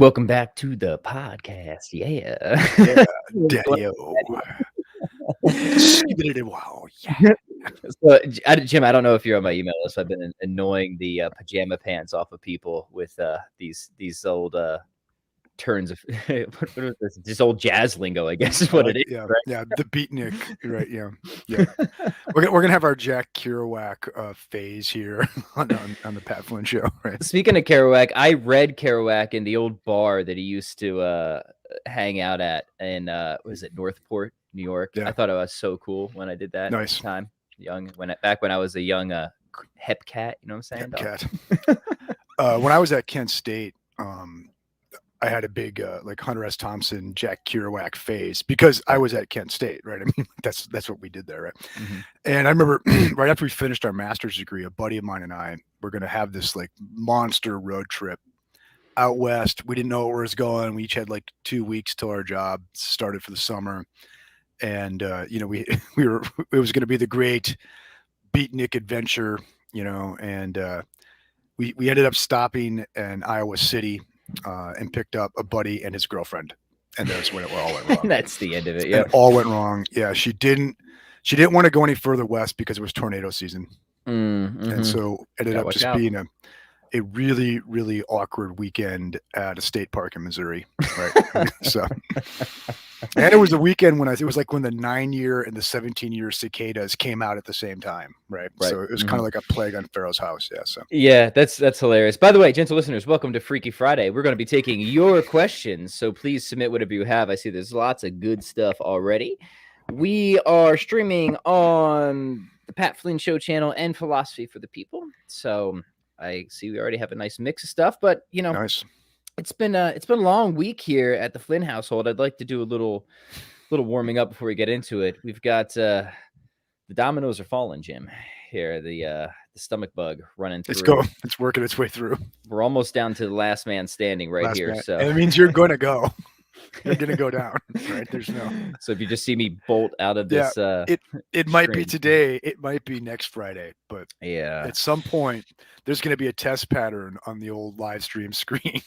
Welcome back to the podcast. Yeah. Yeah, daddy-o. Skibbity-wow, yeah. So, Jim, I don't know if you're on my email list. I've been annoying the pajama pants off of people with these old turns of what is this? Just old jazz lingo, I guess is I what like it is, yeah, the beatnik, right, yeah. We're gonna have our Jack Kerouac, phase here on the Pat Flynn Show, right? Speaking of Kerouac, I read Kerouac in the old bar that he used to hang out at in was it Northport, New York. I Yeah, thought it was so cool when I did that at the nice. time. Back when I was a young hep cat, you know what I'm saying, Hep dog? cat. When I was at Kent State, I had a big, like, Hunter S. Thompson, Jack Kerouac phase because I Yeah. was at Kent State, right? I mean, that's what we did there, right? Mhm. And I remember right after we finished our master's degree, a buddy of mine and I were gonna have this, like, monster road trip out west. We didn't know where it was going. We each had, like, 2 weeks till our job started for the summer, and, we we were it was gonna be the great beatnik adventure, and, we ended up stopping in Iowa City, and picked up a buddy and his girlfriend, and that's when it all went wrong. That's the end of it. It Yep. all went wrong. Yeah, she didn't wanna go any further west because it was tornado season, and Mhm. so ended Gotta up watch just out. being a really, really awkward weekend at a state park in Missouri, right? So and it was the weekend when it was like when the 9-year and the 17-year cicadas came out at the same time, right? Right. So it was kinda Mhm. like a plague on Pharaoh's house, yeah, so Yeah, that's hilarious. By the way, gentle listeners, welcome to Freaky Friday. We're going to be taking your questions, so please submit whatever you have. I see there's lots of good stuff already. We are streaming on the Pat Flynn Show channel and Philosophy for the People. So I see we already have a nice mix of stuff, but nice. it's been a long week here at the Flynn household. I'd like to do a little warming up before we get into it. We've got the dominoes are falling, Jim. Here, the stomach bug running through. It's working its way through. We're almost down to the last man standing right Last here. man, So, and it means you're gonna go. You're gonna go down, right? There's no so if you just see me bolt out of yeah, this it might be stream, today, it might be next Friday, but yeah. at some point, there's gonna be a test pattern on the old live stream screen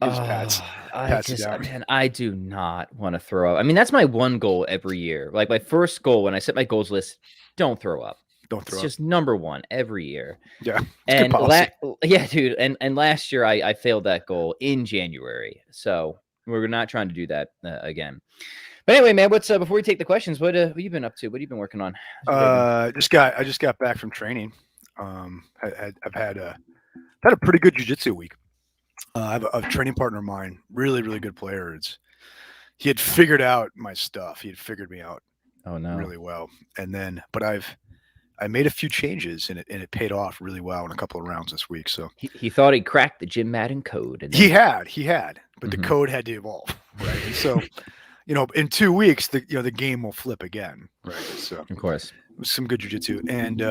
because Pat's Oh, down. man, I do not want to throw up. I mean, that's my one goal every year. Like my first goal when I set my goals list, don't throw up. Don't It's throw up. just number one every year. Yeah, it's good And policy. yeah, dude. And last year I failed that goal in January. So we're not trying to do that again. But anyway, man, what's before we take the questions? What you been up to? What have you been working on? How's your day been? I just got back from training. I've had a pretty good jujitsu week. I have a training partner of mine, really, really good player. He had figured out my stuff. He had figured me out Oh no. really well. And then, but I made a few changes and it paid off really well in a couple of rounds this week. So He thought he cracked the Jim Madden code, and he then had, but the Mhm. code had to evolve, right? And so, in 2 weeks, the game will flip again, right? So of course. it was some good jujitsu, and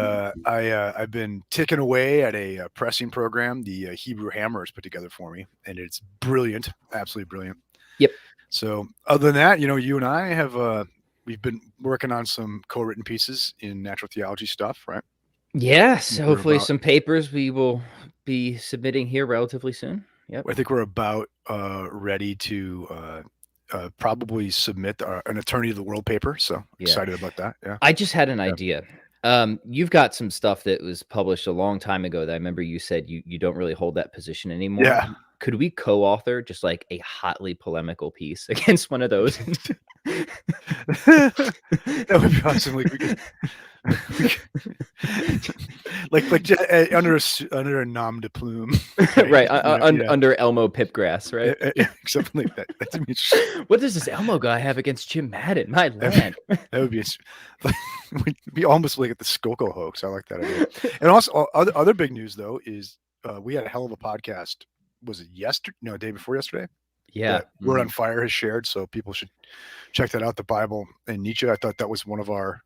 I've been ticking away at a pressing program the Hebrew Hammer has put together for me, and it's brilliant, absolutely brilliant. Yep. So other than that, you and I have we've been working on some co-written pieces in natural theology stuff, right? Yes. We're Hopefully, about some papers we will be submitting here relatively soon. Yep. I think we're about ready to probably submit an Attorney of the World paper. So Yeah. excited about that. Yeah. I just had an Yeah. idea. You've got some stuff that was published a long time ago that I remember you said you don't really hold that position anymore. Yeah. Could we co-author just like a hotly polemical piece against one of those? That would be awesome. Under a nom de plume, Right, Yeah, under Elmo Pipgrass, right? yeah, something like that. What does this Elmo guy have against Jim Madden? My land. That would be would be almost like at the Skoko hoax. I like that idea. And also, other big news though is we had a hell of a podcast. Was it yesterday? No, day before yesterday. Yeah. That Word on Fire has shared, so people should check that out. The Bible and Nietzsche. I thought that was one of our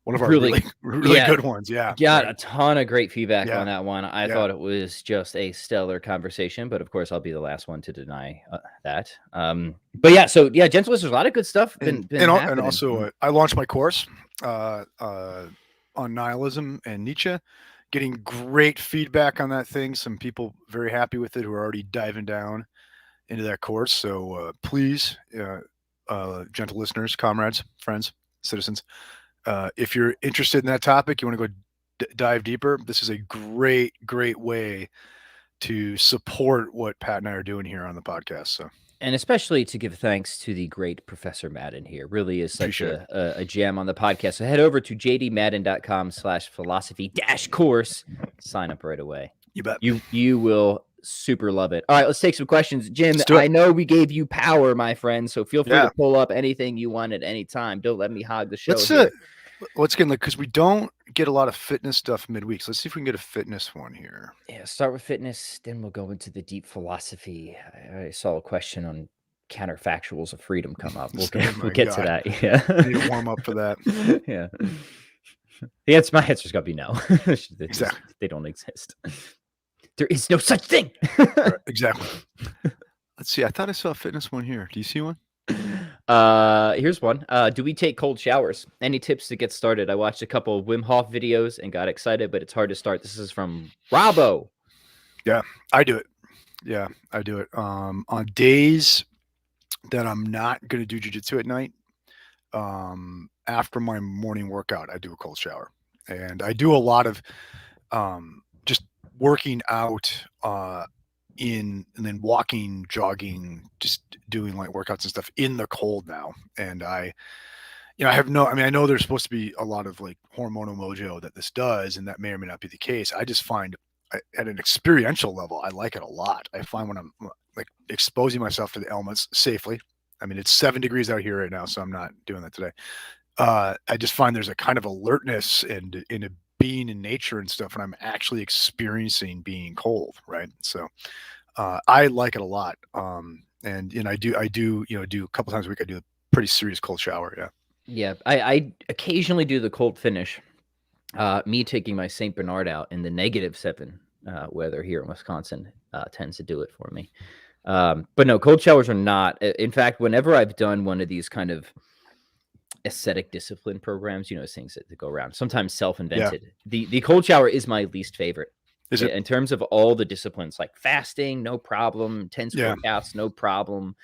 really yeah, good ones. Yeah, got right. a ton of great feedback Yeah. on that one. I Yeah. thought it was just a stellar conversation, but of course, I'll be the last one to deny that. But yeah, so yeah, gentle listeners, a lot of good stuff been And happening. also, I launched my course on nihilism and Nietzsche. Getting great feedback on that thing. Some people very happy with it who are already diving down into that course. So please, gentle listeners, comrades, friends, citizens, if you're interested in that topic, you want to go dive deeper, this is a great way to support what Pat and I are doing here on the podcast. So, and especially to give thanks to the great Professor Madden here. Really is such a gem on the podcast. So head over to jdmadden.com/philosophy-course. Sign up right away. You bet. You will super love it. All right, let's take some questions. Jim, I know we gave you power, my friend, so feel free to pull up anything you want at any time. Don't let me hog the show here. Let's get because we don't get a lot of fitness stuff midweek. So let's see if we can get a fitness one here. Yeah, start with fitness, then we'll go into the deep philosophy. I saw a question on counterfactuals of freedom come up. We'll get to that. Yeah, I need to warm up for that. Yeah, my answer's gonna be no. Exactly, they don't exist. There is no such thing. Right, exactly. Let's see. I thought I saw a fitness one here. Do you see one? Here's one. Do we take cold showers? Any tips to get started? I watched a couple of Wim Hof videos and got excited, but it's hard to start. This is from Robbo. Yeah, I do it. Yeah, I do it. On days that I'm not going to do jiu-jitsu at night, after my morning workout, I do a cold shower. And I do a lot of just working out and then walking, jogging, just doing light workouts and stuff in the cold now. And I know there's supposed to be a lot of like hormonal mojo that this does, and that may or may not be the case. I just find at an experiential level, I like it a lot. I find when I'm like exposing myself to the elements safely. I mean, it's 7 degrees out here right now, so I'm not doing that today. I just find there's a kind of alertness and in a being in nature and stuff when I'm actually experiencing being cold, right? So I like it a lot. And I do do a couple times a week. I do a pretty serious cold shower. Yeah, I occasionally do the cold finish. Me taking my St. Bernard out in the -7 weather here in Wisconsin tends to do it for me. But no, cold showers are not. In fact, whenever I've done one of these kind of ascetic discipline programs, things that go around, sometimes self-invented. Yeah. The cold shower is my least favorite. Is it? In terms of all the disciplines, like fasting, no problem. Intense workouts, no problem.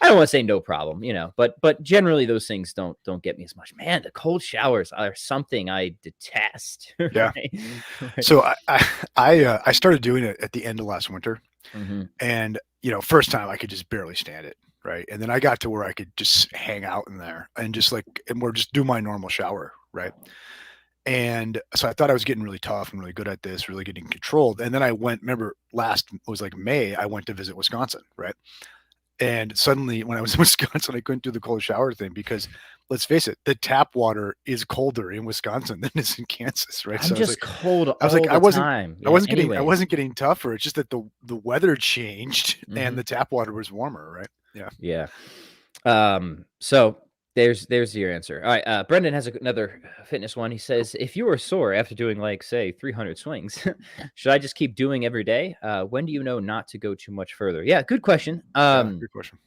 I don't want to say no problem, but generally those things don't get me as much. Man, the cold showers are something I detest. Yeah. Right? So I started doing it at the end of last winter, and first time I could just barely stand it. Right. And then I got to where I could just hang out in there and just just do my normal shower. Right. And so I thought I was getting really tough and really good at this, really getting controlled. And then I went, remember it was like May, I went to visit Wisconsin. Right. And suddenly when I was in Wisconsin, I couldn't do the cold shower thing because let's face it, the tap water is colder in Wisconsin than it's in Kansas. Right. I'm just cold. I was like, I wasn't getting tougher. It's just that the weather changed and the tap water was warmer. Right. Yeah. So there's your answer. All right. Brendan has another fitness one. He says, if you were sore after doing like say 300 swings, should I just keep doing every day? When do you know not to go too much further? Yeah. Good question. Good question.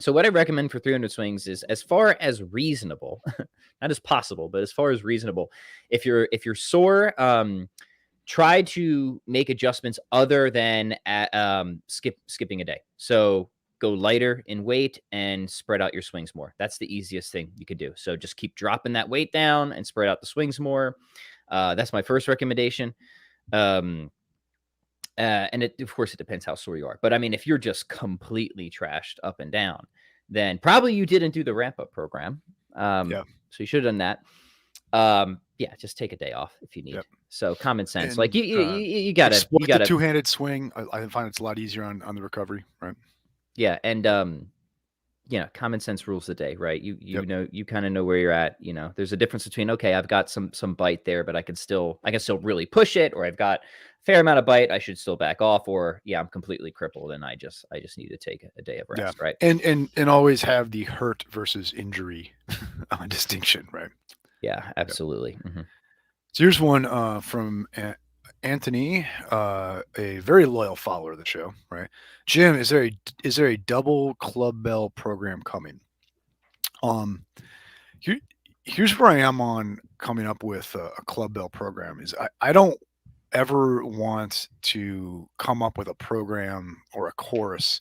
So what I recommend for 300 swings is as far as reasonable, not as possible, but as far as reasonable. If you're sore, try to make adjustments other than skipping a day. So go lighter in weight and spread out your swings more. That's the easiest thing you could do. So just keep dropping that weight down and spread out the swings more. That's my first recommendation. And of course, it depends how sore you are. But I mean, if you're just completely trashed up and down, then probably you didn't do the ramp-up program. So you should have done that. Just take a day off if you need. Yep. So common sense, and, like you got to two-handed swing. I find it's a lot easier on the recovery, right? Yeah, and common sense rules the day, right? You know, you kind of know where you're at. There's a difference between I've got some bite there, but I can still really push it, or I've got a fair amount of bite, I should still back off, or I'm completely crippled and I just need to take a day of rest, right? And always have the hurt versus injury distinction, right? Yeah, absolutely. Yeah. Mm-hmm. So here's one from Anthony, a very loyal follower of the show, right? Jim, is there a double club bell program coming? Here's where I am on coming up with a club bell program. Is I don't ever want to come up with a program or a course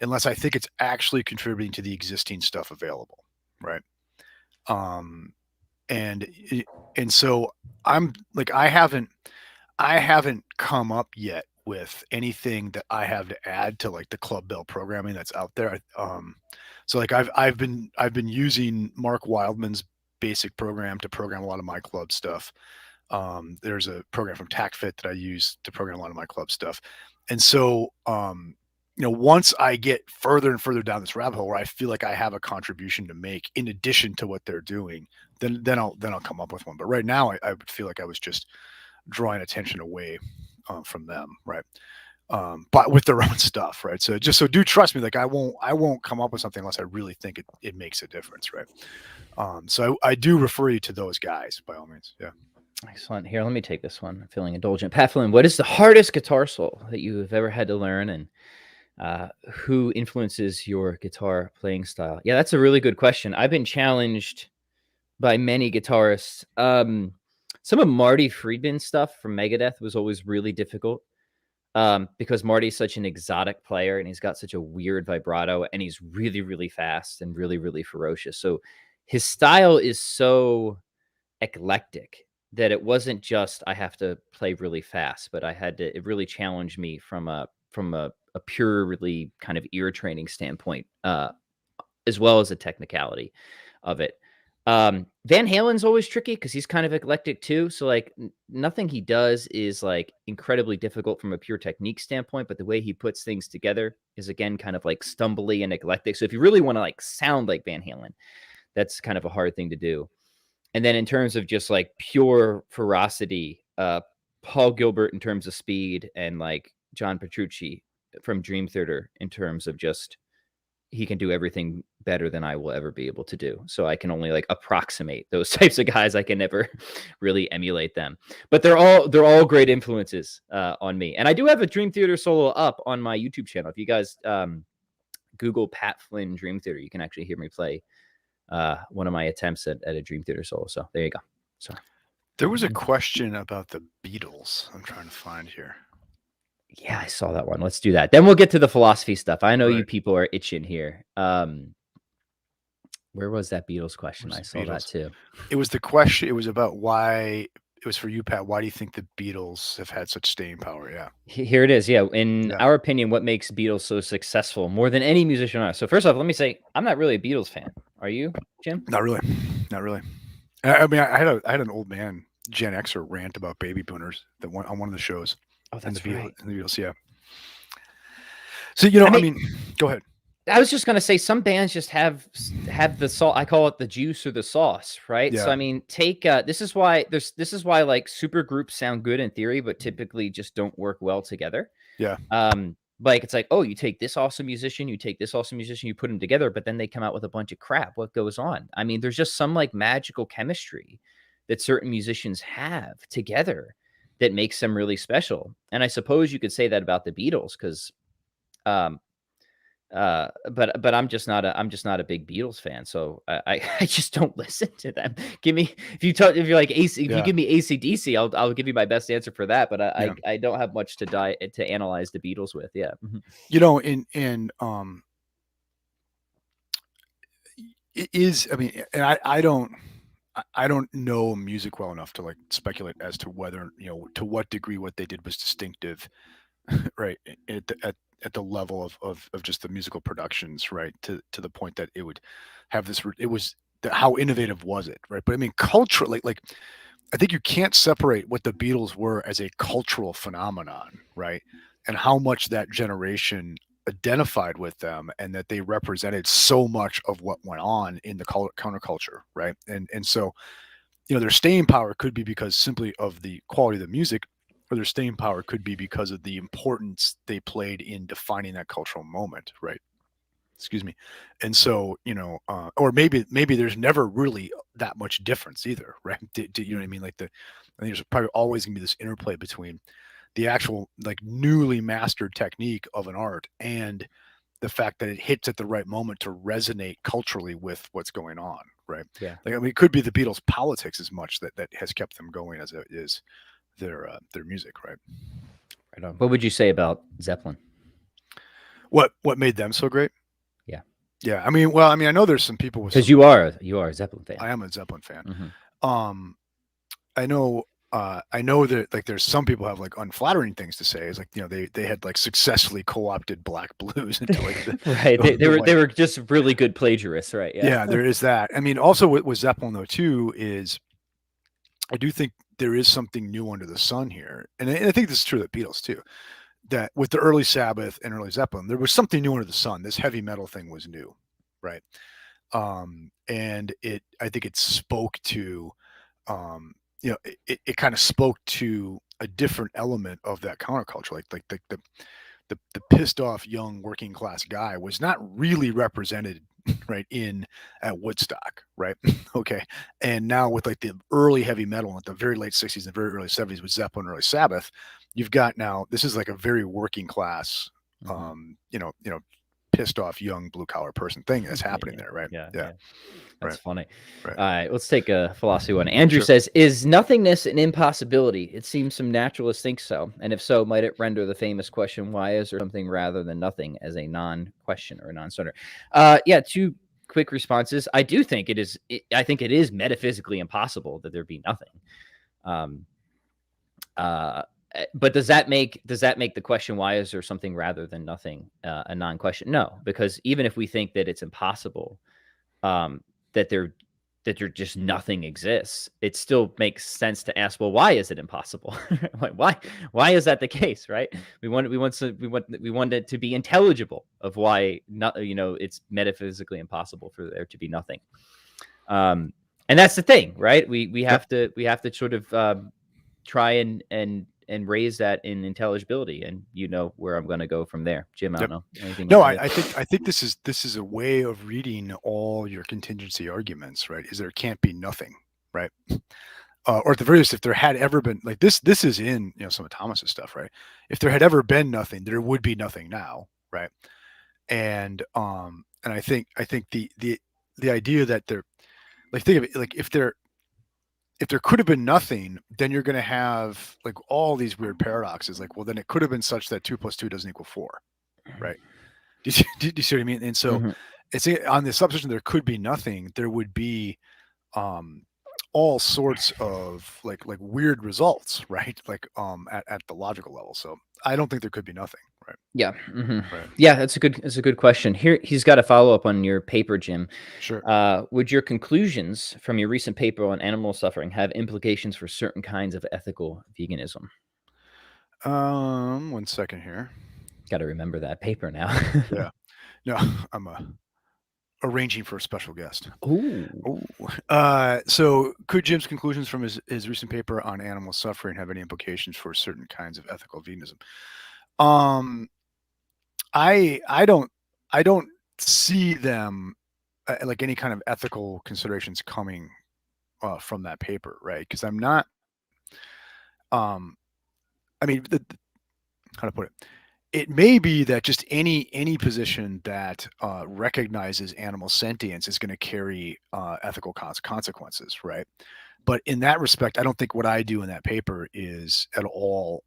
unless I think it's actually contributing to the existing stuff available, right? Um, and and so I'm like I haven't come up yet with anything that I have to add to like the Club Bell programming that's out there. So like I've been using Mark Wildman's basic program to program a lot of my club stuff. There's a program from TactFit that I use to program a lot of my club stuff. And so, once I get further and further down this rabbit hole where I feel like I have a contribution to make in addition to what they're doing, then I'll come up with one. But right now, I would feel like I was just drawing attention away from them, right? But with their own stuff, right? So just so do trust me, like I won't come up with something unless I really think it makes a difference, right? So I do refer you to those guys by all means. Yeah. Excellent. Here, let me take this one. I'm feeling indulgent. Pat Flynn, what is the hardest guitar solo that you have ever had to learn, and who influences your guitar playing style? Yeah, that's a really good question. I've been challenged by many guitarists. Some of Marty Friedman's stuff from Megadeth was always really difficult because Marty's such an exotic player and he's got such a weird vibrato and he's really, really fast and really, really ferocious. So his style is so eclectic that it wasn't just I have to play really fast, but it really challenged me from a purely kind of ear training standpoint, as well as the technicality of it. Van Halen's always tricky because he's kind of eclectic too. So like nothing he does is like incredibly difficult from a pure technique standpoint, but the way he puts things together is again kind of like stumbly and eclectic. So if you really want to like sound like Van Halen, that's kind of a hard thing to do. And then in terms of just like pure ferocity, Paul Gilbert in terms of speed, and like John Petrucci from Dream Theater in terms of just he can do everything better than I will ever be able to do. So I can only like approximate those types of guys. I can never really emulate them, but they're all great influences on me. And I do have a Dream Theater solo up on my YouTube channel. If you guys Google Pat Flynn Dream Theater, you can actually hear me play one of my attempts at a Dream Theater solo. So there you go. So There was a question about the Beatles. I'm trying to find here. Yeah, I saw that one. Let's do that. Then we'll get to the philosophy stuff. I know Right. you people are itching here. Where was that Beatles question? Where's I the saw that Beatles? too. It was the question. It was about why. It was for you, Pat. Why do you think the Beatles have had such staying power? Yeah. Here it is. Yeah. In Yeah. our opinion, what makes Beatles so successful more than any musician on earth? So first off, let me say, I'm not really a Beatles fan. Are you, Jim? Not really. Not really. I mean, I had an old man Gen Xer rant about baby boomers that one on one of the shows. Oh, in the that's Beatles, right. in the Beatles, yeah. So I I mean, mean, go ahead. I was just gonna say some bands just have the salt. I call it the juice or the sauce, right? So Yeah. I mean, take this is why like super groups sound good in theory, but typically just don't work well together. Yeah. Like it's like, oh, you take this awesome musician, you take this awesome musician, you put them together, but then they come out with a bunch of crap. What goes on? I mean, there's just some like magical chemistry that certain musicians have together that makes them really special. And I suppose you could say that about the Beatles because um but I'm just not a big Beatles fan, so I just don't listen to them. Give me if you're like AC, if you Yeah. give me AC/DC, I'll give you my best answer for that. But Yeah. I don't have much to analyze the Beatles with. Yeah. It is. I mean, and I don't know music well enough to like speculate as to whether to what degree what they did was distinctive, right? At the level of just the musical productions, right? To the point that it would have this. It was how innovative was it, right? But I mean, culturally, like I think you can't separate what the Beatles were as a cultural phenomenon, right? And how much that generation identified with them and that they represented so much of what went on in the counterculture, right? And so, their staying power could be because simply of the quality of the music, or their staying power could be because of the importance they played in defining that cultural moment, right? Excuse me. And so, or maybe there's never really that much difference either, right? You know what I mean? Like I think there's probably always gonna be this interplay between the actual like newly mastered technique of an art and the fact that it hits at the right moment to resonate culturally with what's going on, right? Yeah. Like I mean, it could be the Beatles' politics as much that has kept them going as it is their music, right? Right on. What would you say about Zeppelin? What made them so great? Yeah. Yeah, I mean, well, I mean, I know there's some people with Because some. you are a Zeppelin fan. I am a Zeppelin fan. Mm-hmm. I know. I know that like there's some people have like unflattering things to say. It's like, you know, they had like successfully co-opted black blues into like the Right. They were just really good plagiarists, right? Yeah. yeah, there is that. I mean, also with Zeppelin though too is I do think there is something new under the sun here, and I think this is true of the Beatles too. That with the early Sabbath and early Zeppelin, there was something new under the sun. This heavy metal thing was new, right? And I think it spoke to, you know, it kind of spoke to a different element of that counterculture, like the pissed off young working class guy was not really represented right in at Woodstock, right? Okay, and now with like the early heavy metal at the very late 60s and very early 70s with Zeppelin, early Sabbath, you've got now this is like a very working class, you know, pissed off young blue collar person thing that's happening there, right? Yeah. That's Right, funny. right. All right, let's take a philosophy one. Andrew Sure. says, "Is nothingness an impossibility? It seems some naturalists think so, and if so, might it render the famous question, why is there something rather than nothing, as a non-question or a non-starter?" Yeah, two quick responses. I do think it is. I think it is metaphysically impossible that there be nothing. Um, but does that make the question, why is there something rather than nothing, a non-question? No, because even if we think that it's impossible, um, that there just nothing exists, it still makes sense to ask, well, why is it impossible? Like, why is that the case, right? We want it to be intelligible of why not, you know, it's metaphysically impossible for there to be nothing. And that's the thing, right? We have to sort of try and raise that in intelligibility, and you know where I'm going to go from there. Jim, I don't know anything. No, I think this is a way of reading all your contingency arguments, right? Is there can't be nothing, right? Or at the very least, if there had ever been like this is in, you know, some of Thomas's stuff, right? If there had ever been nothing, there would be nothing now, right? And I think the idea that there, like, think of it like if there could have been nothing, then you're going to have like all these weird paradoxes. Like, well, then it could have been such that 2 + 2 doesn't equal 4, right? Do you see what I mean? And so it's on the supposition there could be nothing, there would be all sorts of like weird results, right? Like at the logical level. So I don't think there could be nothing, right? Yeah. Right. Yeah, that's a good question. Here, he's got a follow up on your paper, Jim. Sure. Would your conclusions from your recent paper on animal suffering have implications for certain kinds of ethical veganism? 1 second here. Got to remember that paper now. Yeah. No, I'm arranging for a special guest. Ooh. So could Jim's conclusions from his recent paper on animal suffering have any implications for certain kinds of ethical veganism? I don't see them like any kind of ethical considerations coming from that paper, right? Because I'm not. I mean, how to put it? It may be that just any position that recognizes animal sentience is going to carry ethical consequences, right? But in that respect, I don't think what I do in that paper is at all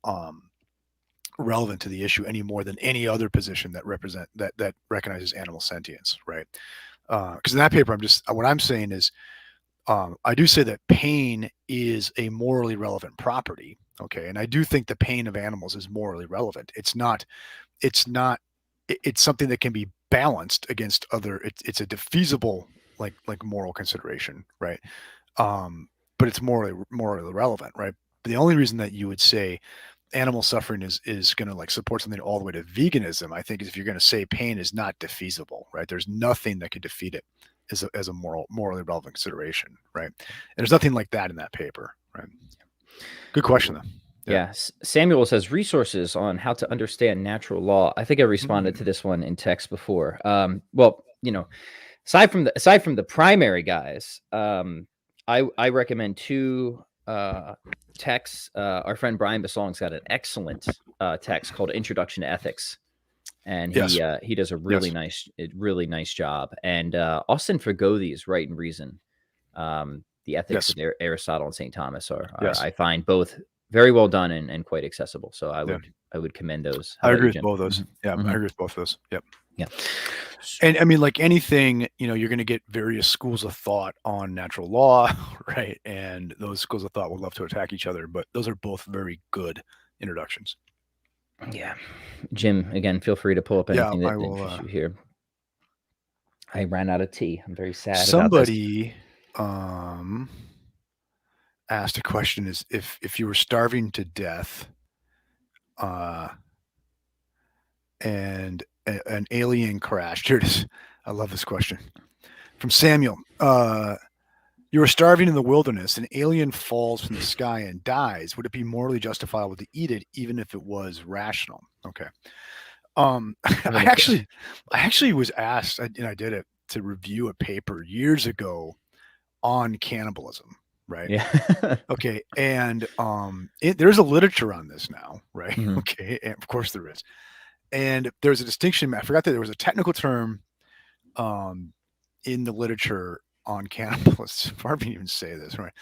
relevant to the issue any more than any other position that recognizes animal sentience, right? Because in that paper, what I'm saying is I do say that pain is a morally relevant property. Okay, and I do think the pain of animals is morally relevant. It's something that can be balanced against other. It's a defeasible like moral consideration, right? But it's morally relevant, right? But the only reason that you would say animal suffering is going to like support something all the way to veganism, I think, is if you're going to say pain is not defeasible, right? There's nothing that could defeat it as a morally relevant consideration, right? And there's nothing like that in that paper, right? Good question, though. Yeah. Samuel says resources on how to understand natural law. I think I responded to this one in text before. Well, you know, aside from the primary guys, I recommend two texts. Our friend Brian Basolong's got an excellent text called Introduction to Ethics, and he does a really nice job. And Austin Fagothi's Right and Reason, the Ethics of Aristotle and St. Thomas are I find both very well done and quite accessible. So I would commend those. How I about agree you, with Jim? both of those. Yeah, Mhm. I agree with both of those. Yep. Yeah. And I mean, like anything, you're going to get various schools of thought on natural law, right? And those schools of thought would love to attack each other, but those are both very good introductions. Yeah. Jim, again, feel free to pull up anything I that will. interests you here. I ran out of tea. I'm very sad about this. Somebody asked a question: is if you were starving to death, and an alien crashed. Here it is. I love this question from Samuel. You were starving in the wilderness. An alien falls from the sky and dies. Would it be morally justifiable to eat it, even if it was rational? Okay. I actually was asked, and I did it to review a paper years ago on cannibalism. Right. Yeah. Okay. And there's a literature on this now. Right. Mhm. Okay. And of course there is. And there's a distinction. I forgot that there was a technical term in the literature on cannibalism. I didn't even say this, right?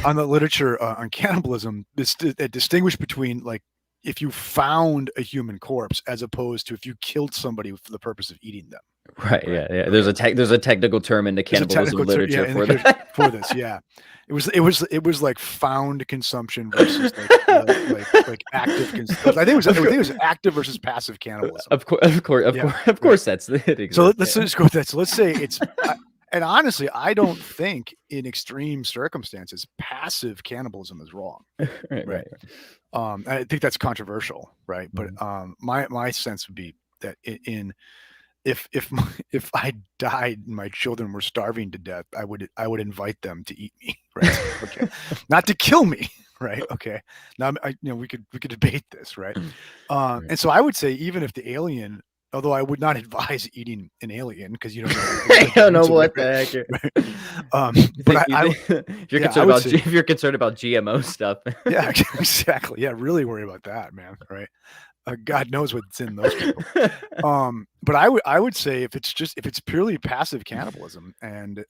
On the literature on cannibalism, that distinguish between like if you found a human corpse as opposed to if you killed somebody for the purpose of eating them. Right. Yeah. Yeah. There's a technical term in the cannibalism literature for that. For this. Yeah. It was like found consumption versus like active consumption. I think it was active versus passive cannibalism. Of course, that's it. So let's just go with that. So let's say it's, and honestly, I don't think in extreme circumstances passive cannibalism is wrong. Right. I think that's controversial, right? But my sense would be that if I died and my children were starving to death, I would invite them to eat me, right? Okay, not to kill me, right? Okay, now we could debate this, right? And so I would say even if the alien, although I would not advise eating an alien because you don't know, I don't know what the heck. But if you're concerned about GMO stuff, yeah, exactly. Yeah, really worry about that, man. Right. God knows what's in those people. But I would say if it's purely passive cannibalism and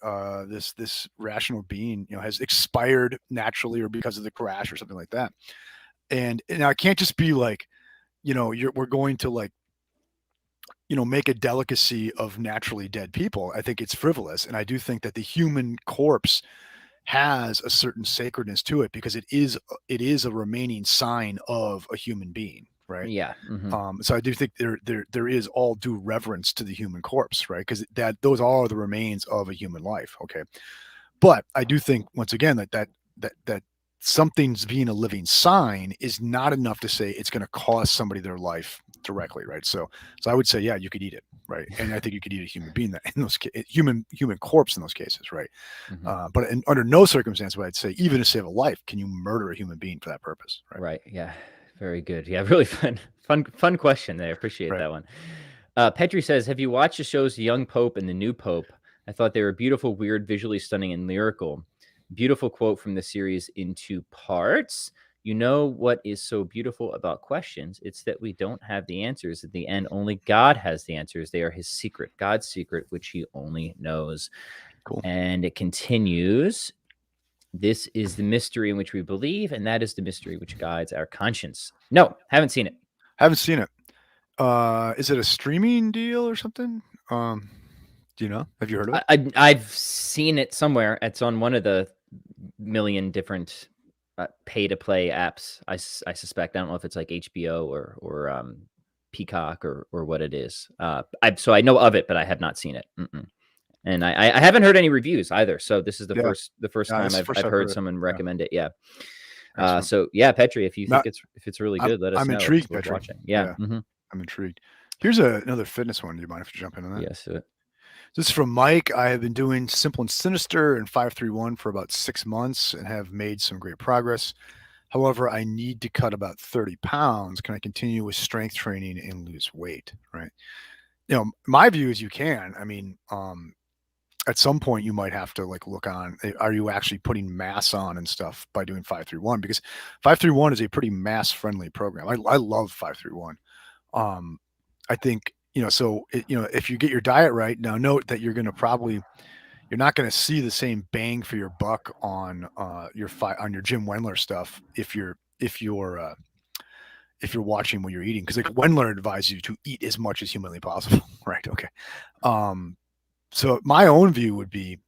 this rational being has expired naturally or because of the crash or something like that, and now it can't just be like we're going to like make a delicacy of naturally dead people. I think it's frivolous, and I do think that the human corpse has a certain sacredness to it because it is a remaining sign of a human being. Right. Yeah. Mm-hmm. So I do think there is all due reverence to the human corpse, right? Because those are the remains of a human life. Okay. But I do think once again that something's being a living sign is not enough to say it's going to cost somebody their life directly, right? So I would say, yeah, you could eat it, right? And I think you could eat a human being in those human corpse in those cases, right? Mm-hmm. But under no circumstance would I say, even to save a life, can you murder a human being for that purpose? Right. Right. Yeah. Very good. Yeah. Really fun question there. Appreciate that one. Petri says, have you watched the shows The Young Pope and The New Pope? I thought they were beautiful, weird, visually stunning, and lyrical. Beautiful quote from the series in 2 parts. You know what is so beautiful about questions? It's that we don't have the answers. At the end, only God has the answers. They are his secret, God's secret, which he only knows. Cool. And it continues. This is the mystery in which we believe, and that is the mystery which guides our conscience. No, haven't seen it. Haven't seen it. Is it a streaming deal or something? Do you know? Have you heard of it? I've seen it somewhere. It's on one of the million different pay-to-play apps. I suspect. I don't know if it's like HBO or Peacock or what it is. So I know of it, but I have not seen it. And I haven't heard any reviews either. So this is the first time I've heard someone recommend it. Yeah. So yeah, Petri, if you think it's really good, let us know. I'm intrigued, Petri. Watching. Yeah. Mm-hmm. I'm intrigued. Here's another fitness one. Do you mind if you jump in on that? Yes. This is from Mike. I have been doing Simple and Sinister and 531 for about 6 months and have made some great progress. However, I need to cut about 30 pounds. Can I continue with strength training and lose weight? Right. My view is you can. I mean, at some point you might have to like look on, are you actually putting mass on and stuff by doing 531? Because 531 is a pretty mass friendly program. I love 531. I think, if you get your diet right, now note that you're not going to see the same bang for your buck on your Jim Wendler stuff if if you're watching what you're eating, because like Wendler advises you to eat as much as humanly possible, right? Okay. So my own view would be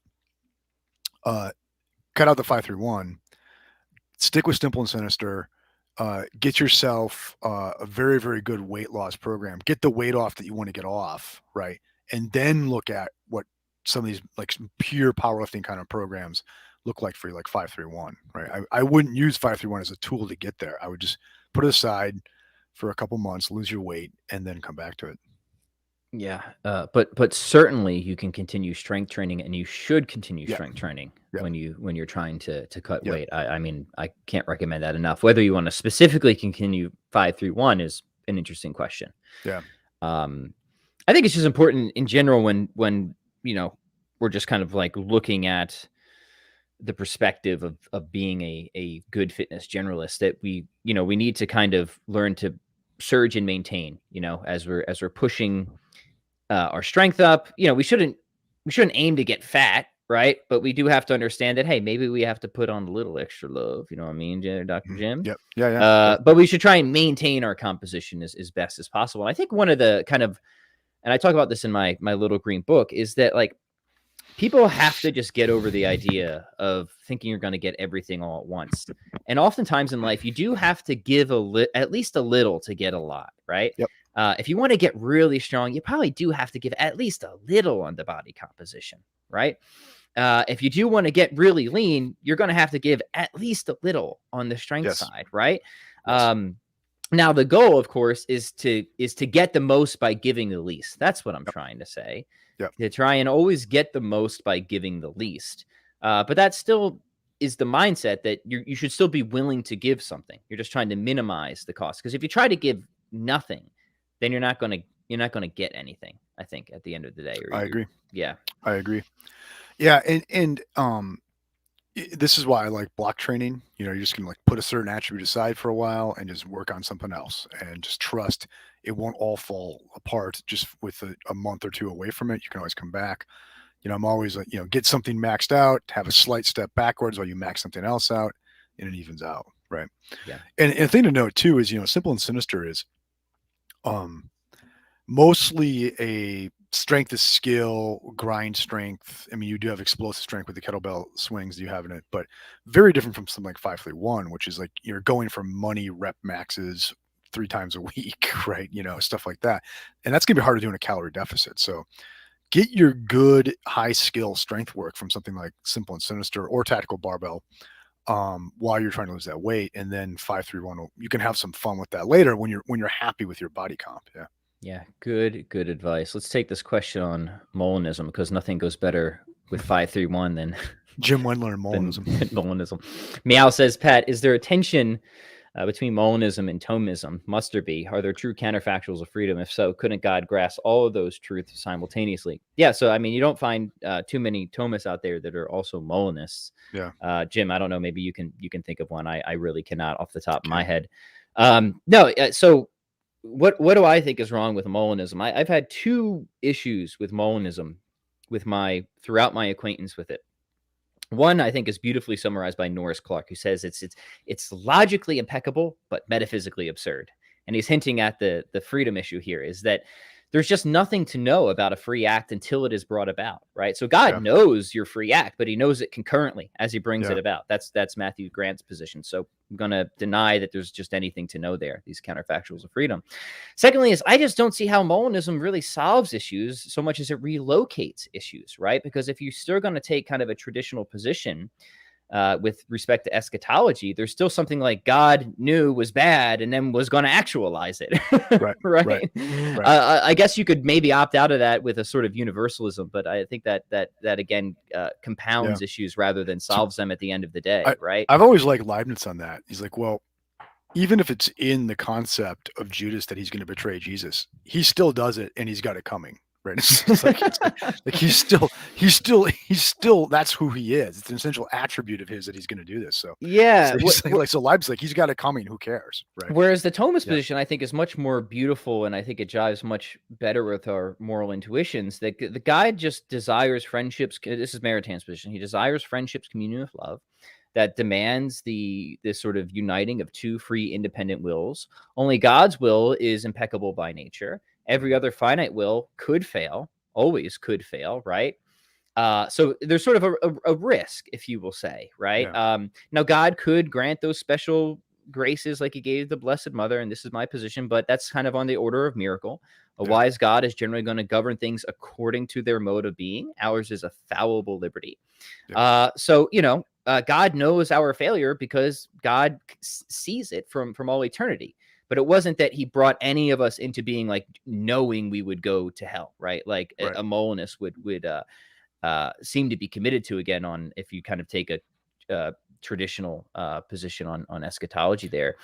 cut out the 531, stick with Simple and Sinister, get yourself a very, very good weight loss program, get the weight off that you want to get off, right? And then look at what some of these like some pure powerlifting kind of programs look like for you, like 531, right? I wouldn't use 531 as a tool to get there. I would just put it aside for a couple months, lose your weight, and then come back to it. Yeah, but certainly you can continue strength training, and you should continue Yeah. strength training Yeah. when you're trying to cut Yeah. weight. I mean, I can't recommend that enough. Whether you want to specifically continue 531 is an interesting question. Yeah. I think it's just important in general when we're just kind of like looking at the perspective of being a good fitness generalist, that we need to kind of learn to surge and maintain, as we're pushing our strength up. We shouldn't aim to get fat, right? But we do have to understand that, hey, maybe we have to put on a little extra love. You know what I mean, Dr. Jim? Yep. Yeah. But we should try and maintain our composition as best as possible. And I think one of the kind of, and I talk about this in my little green book, is that like people have to just get over the idea of thinking you're going to get everything all at once. And oftentimes in life, you do have to give at least a little to get a lot, right? Yep. If you want to get really strong, you probably do have to give at least a little on the body composition, right? If you do want to get really lean, you're going to have to give at least a little on the strength side, right? Yes. Now the goal, of course, is to get the most by giving the least. That's what I'm trying to say. Yep. To try and always get the most by giving the least. But that still is the mindset that you should still be willing to give something. You're just trying to minimize the cost. Because if you try to give nothing, then you're not going to get anything, I think, at the end of the day. I agree. Yeah. I agree. Yeah. And this is why I like block training. You're just gonna like put a certain attribute aside for a while and just work on something else, and just trust it won't all fall apart just with a month or two away from it. You can always come back. I'm always like, get something maxed out, have a slight step backwards while you max something else out, and it evens out, right? Yeah. And a thing to note too is, Simple and Sinister is mostly a strength is skill, grind strength. I mean, you do have explosive strength with the kettlebell swings you have in it, but very different from something like 531, which is like you're going for money rep maxes 3 times a week, right? Stuff like that. And that's gonna be hard to do in a calorie deficit. So get your good high skill strength work from something like Simple and Sinister or Tactical Barbell while you're trying to lose that weight. And then 531, you can have some fun with that later when you're happy with your body comp. Yeah. Yeah, good advice. Let's take this question on Molinism, because nothing goes better with 531 than Jim Wendler and Molinism. Molinism. Meow says, Pat, is there a tension between Molinism and Thomism? Must there be? Are there true counterfactuals of freedom? If so, couldn't God grasp all of those truths simultaneously? Yeah, so I mean, you don't find too many Thomists out there that are also Molinists. Yeah. Jim, I don't know. Maybe you can think of one. I really cannot off the top of my head. No. So what do I think is wrong with Molinism? I've had 2 issues with Molinism throughout my acquaintance with it. One, I think, is beautifully summarized by Norris Clark, who says it's logically impeccable, but metaphysically absurd. And he's hinting at the freedom issue here, is that there's just nothing to know about a free act until it is brought about, right? So God knows your free act, but he knows it concurrently as he brings it about. That's Matthew Grant's position. So I'm going to deny that there's just anything to know there, these counterfactuals of freedom. Secondly, is I just don't see how Molinism really solves issues so much as it relocates issues, right? Because if you're still going to take kind of a traditional position with respect to eschatology, there's still something like God knew was bad and then was going to actualize it. Right. I guess you could maybe opt out of that with a sort of universalism, but I think that again compounds issues rather than solves them at the end of the day. Right. I've always liked Leibniz on that. He's like, well, even if it's in the concept of Judas that he's going to betray Jesus, he still does it and he's got it coming. Right. It's like he's still that's who he is. It's an essential attribute of his that he's going to do this. So so Leib's like, he's got it coming. Who cares? Right. Whereas the Thomist position, I think, is much more beautiful, and I think it jives much better with our moral intuitions. That the guy just desires friendships. This is Maritan's position. He desires friendships, communion with love. that demands this sort of uniting of two free independent wills. Only God's will is impeccable by nature. Every other finite will could fail, always could fail, right? So there's sort of a risk, if you will say, right? Yeah. Now, God could grant those special graces like he gave the Blessed Mother, and this is my position, but that's kind of on the order of miracle. A Yeah. wise God is generally going to govern things according to their mode of being. Ours is a fallible liberty. Yeah. So, God knows our failure because God sees it from all eternity. But it wasn't that he brought any of us into being like knowing we would go to hell, right? Like Right. a Molinist would seem to be committed to, again, on if you kind of take a traditional position on eschatology there.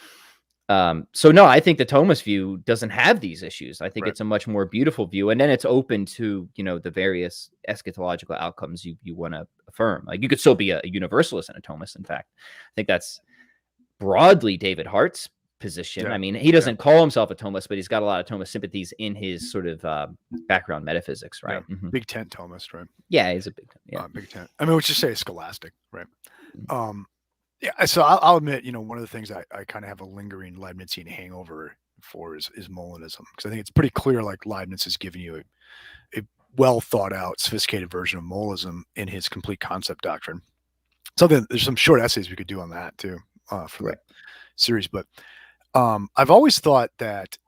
So no, I think the Thomist view doesn't have these issues. I think Right. it's a much more beautiful view, and then it's open to the various eschatological outcomes you want to affirm. Like you could still be a universalist and a Thomist. In fact, I think that's broadly David Hart's position. Yeah. I mean, he doesn't call himself a Thomist, but he's got a lot of Thomist sympathies in his sort of background metaphysics, right? Yeah. Big tent Thomist, right? Yeah, he's a big tent. Yeah, big tent. I mean, let's just say scholastic, right? Yeah. So I'll admit, one of the things I kind of have a lingering Leibnizian hangover for is Molinism, because I think it's pretty clear like Leibniz is giving you a well thought out, sophisticated version of Monism in his complete concept doctrine. There's some short essays we could do on that too for the series, but I've always thought that,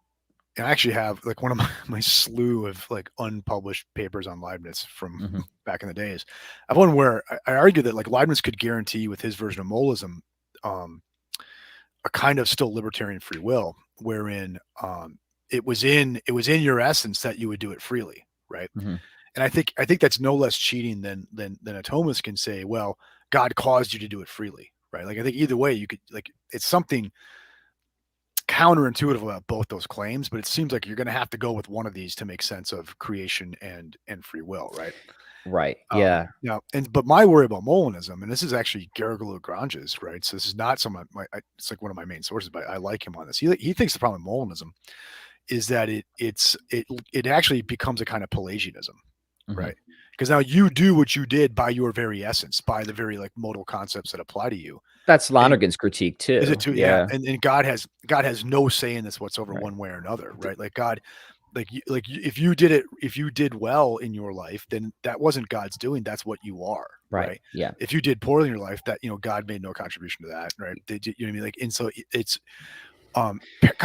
and I actually have like one of my slew of like unpublished papers on Leibniz from back in the days. I have one where I argue that like Leibniz could guarantee with his version of Monism a kind of still libertarian free will, wherein it was in your essence that you would do it freely, right? And I think that's no less cheating than a Thomist can say, well, God caused you to do it freely, right? Like I think either way you could, like, it's something counterintuitive about both those claims, but it seems like you're going to have to go with one of these to make sense of creation and free will, right? Right. Yeah. But my worry about Molinism, and this is actually Gargiulo Grange's, right? So this is not some of it's like one of my main sources, but I like him on this. He thinks the problem with Molinism is that it actually becomes a kind of Pelagianism, right? Because now you do what you did by your very essence, by the very like modal concepts that apply to you. That's Lonergan's critique too. Is it too? Yeah. And God has no say in this whatsoever, one way or another, right? Like God, if you did well in your life, then that wasn't God's doing. That's what you are, right? Yeah. If you did poorly in your life, that God made no contribution to that, right? You know what I mean? Like, and so it's kind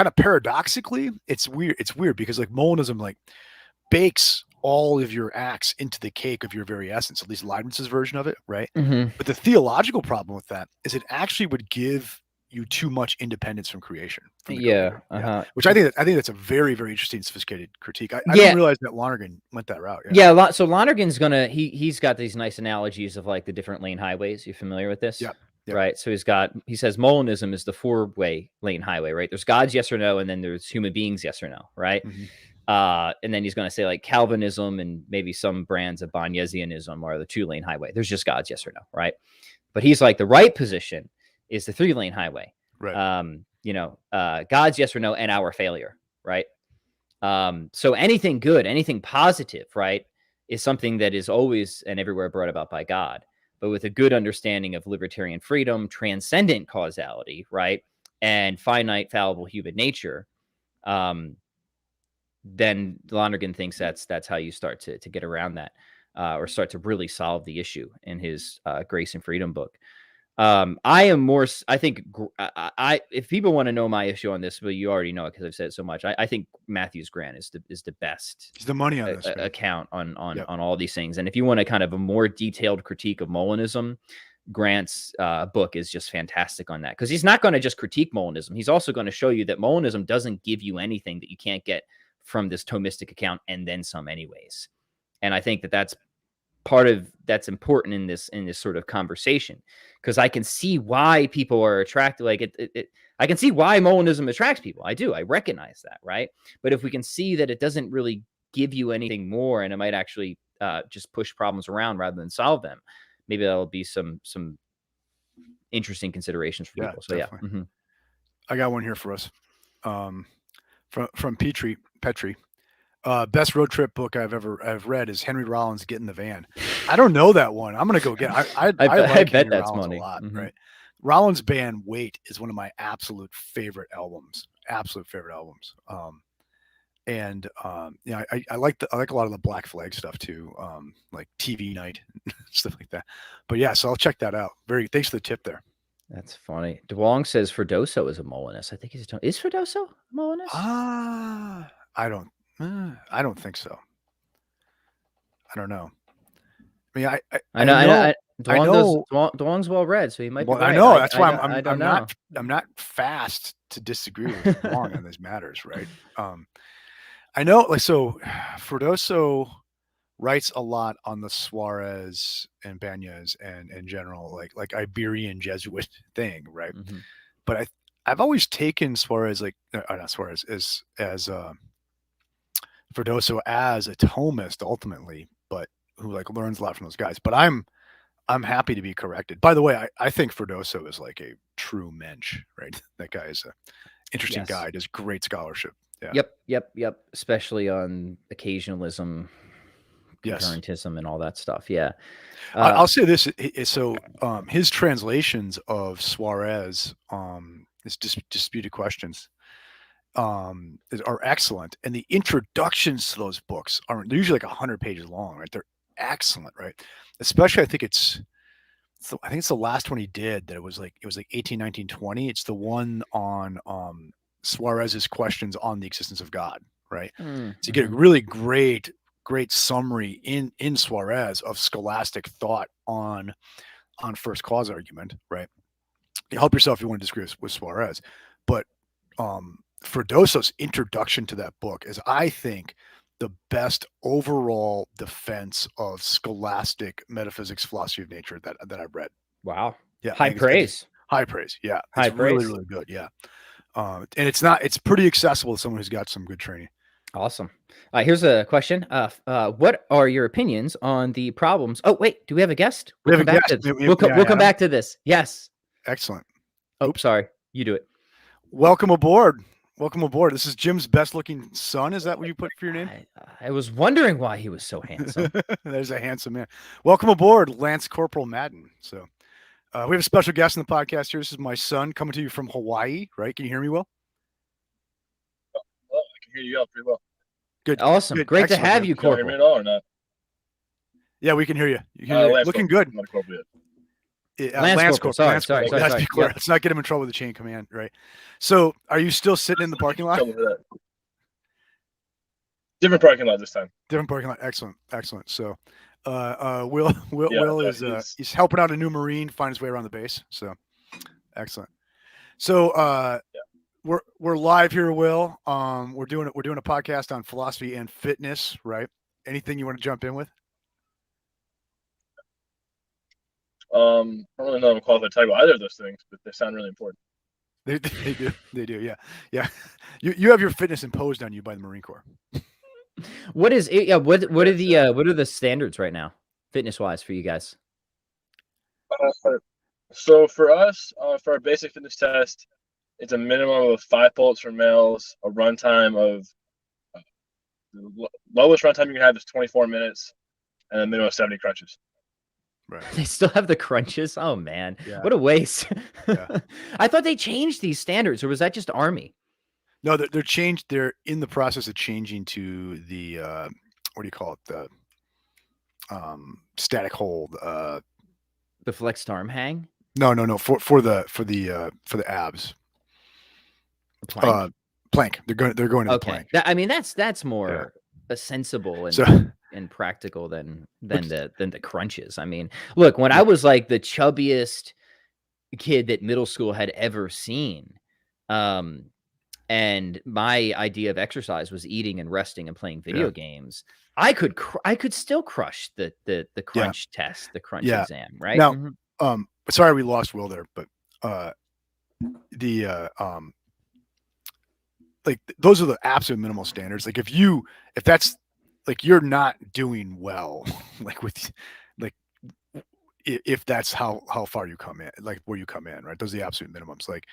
of paradoxically, it's weird because like Molinism like bakes all of your acts into the cake of your very essence, at least Leibniz's version of it, right? But the theological problem with that is it actually would give you too much independence from creation. Which I think that's a very, very interesting, sophisticated critique. I didn't realize that Lonergan went that route. So Lonergan's he's got these nice analogies of like the different lane highways. You familiar with this? Yeah. Right. So he says Molinism is the 4-way lane highway, right? There's God's yes or no, and then there's human beings yes or no, right? And then he's going to say like Calvinism and maybe some brands of Bonesianism are the 2-lane highway. There's just God's yes or no, right? But he's like the right position is the 3-lane highway, right? God's yes or no and our failure, right? So anything good, anything positive, right, is something that is always and everywhere brought about by God, but with a good understanding of libertarian freedom, transcendent causality, right, and finite, fallible human nature. Then Lonergan thinks that's how you start to get around that, or start to really solve the issue in his Grace and Freedom book. I am more, I think, if people want to know my issue on this, well, you already know it because I've said it so much. I think Matthew's Grant is the best. He's the money on this account on all these things. And if you want a kind of a more detailed critique of Molinism, Grant's book is just fantastic on that, because he's not going to just critique Molinism. He's also going to show you that Molinism doesn't give you anything that you can't get from this Thomistic account and then some anyways. And I think that's part of that's important in this sort of conversation, because I can see why people are attracted. Like I can see why Molinism attracts people. I recognize that, right? But if we can see that it doesn't really give you anything more, and it might actually just push problems around rather than solve them, maybe that'll be some interesting considerations for people. So definitely. I got one here for us from Petri. Best road trip book I've read is Henry Rollins' Get in the Van. I don't know that one. I'm gonna go get. I like bet Henry that's Rollins money a lot, right? Rollins' band Wait is one of my absolute favorite albums. Absolute favorite albums. Yeah, I like I like a lot of the Black Flag stuff too, like TV Night stuff like that. But yeah, so I'll check that out. Thanks for the tip there. That's funny. DeWong says Ferdoso is a Molinist. I think is Ferdoso a Molinist? Ah, I don't think so. I don't know. I mean, I know. I know. DeWong's well read, so he might be Well, I right. know. That's why I don't know. I'm not fast to disagree with Wong on these matters, right? I know. Like so, Ferdoso writes a lot on the Suarez and Banez and in general, like Iberian Jesuit thing, right? Mhm. But I've always taken Suarez not Suarez as Ferdoso as a Thomist ultimately, but who like learns a lot from those guys. But I'm happy to be corrected. By the way, I think Ferdoso is like a true mensch, right? That guy is a interesting Yes. guy. Does great scholarship. Yeah. Yep. Especially on occasionalism, Yes. concurrentism, and all that stuff. Yeah. I'll say this. So his translations of Suarez, his disputed questions, are excellent, and the introductions to those books are they're usually like 100 pages long, right? They're excellent, right? Especially, I think it's the last one he did that it was like 18, 19, 20. It's the one on Suarez's questions on the existence of God, right? Mm-hmm. So you get a really great summary in Suarez of scholastic thought on first cause argument, right? You help yourself if you want to disagree with Suarez, but Ferdoso's introduction to that book is, I think, the best overall defense of scholastic metaphysics, philosophy of nature that I've read. Wow. Yeah, High praise. High praise. Yeah, High it's really praise. good. Yeah, and it's pretty accessible to someone who's got some good training. Awesome. Here's a question. What are your opinions on the problems? Oh, wait, do we have a guest? We have a guest. We'll come back to this. Yes. Excellent. Oh, sorry. You do it. Welcome aboard. Welcome aboard. This is Jim's best looking son. Is that what you put for your name? I was wondering why he was so handsome. There's a handsome man. Welcome aboard, Lance Corporal Madden. So we have a special guest in the podcast here. This is my son coming to you from Hawaii, right? Can you hear me well? Well, I can hear you pretty well. Good. Awesome. Good. Great to have you, Corporal. Can you hear me at all or not? Yeah, we can hear you. You can hear you. Looking good. Not Corporal yet. Lance Corporal. Sorry. Let's not get him in trouble with the chain of command, right? So, are you still sitting in the parking lot? Different parking lot this time. Different parking lot. Excellent. So, Will is he's helping out a new Marine find his way around the base. So, excellent. So, we're live here, Will. We're doing a podcast on philosophy and fitness, right? Anything you want to jump in with? I don't really know if I'm qualified to talk about either of those things, but they sound really important. They do. Yeah. You have your fitness imposed on you by the Marine Corps. What is it? Yeah. What are the standards right now, fitness wise, for you guys? So for us, for our basic fitness test, it's a minimum of 5 pull-ups for males, a runtime of the lowest runtime you can have is 24 minutes, and a minimum of 70 crunches. Right. They still have the crunches. Oh man, yeah. What a waste! Yeah. I thought they changed these standards, or was that just Army? No, they're changed. They're in the process of changing to the what do you call it? The static hold. The flexed arm hang. No. For the abs. Plank. Plank. They're going to the plank. I mean, that's more sensible and practical than the crunches. I mean, look, when I was like the chubbiest kid that middle school had ever seen, and my idea of exercise was eating and resting and playing video games, I could still crush the crunch test, the crunch exam, right? Now, sorry we lost Will there, but like those are the absolute minimal standards. Like if that's like you're not doing well, if that's how far you come in, like where you come in, right? Those are the absolute minimums. Like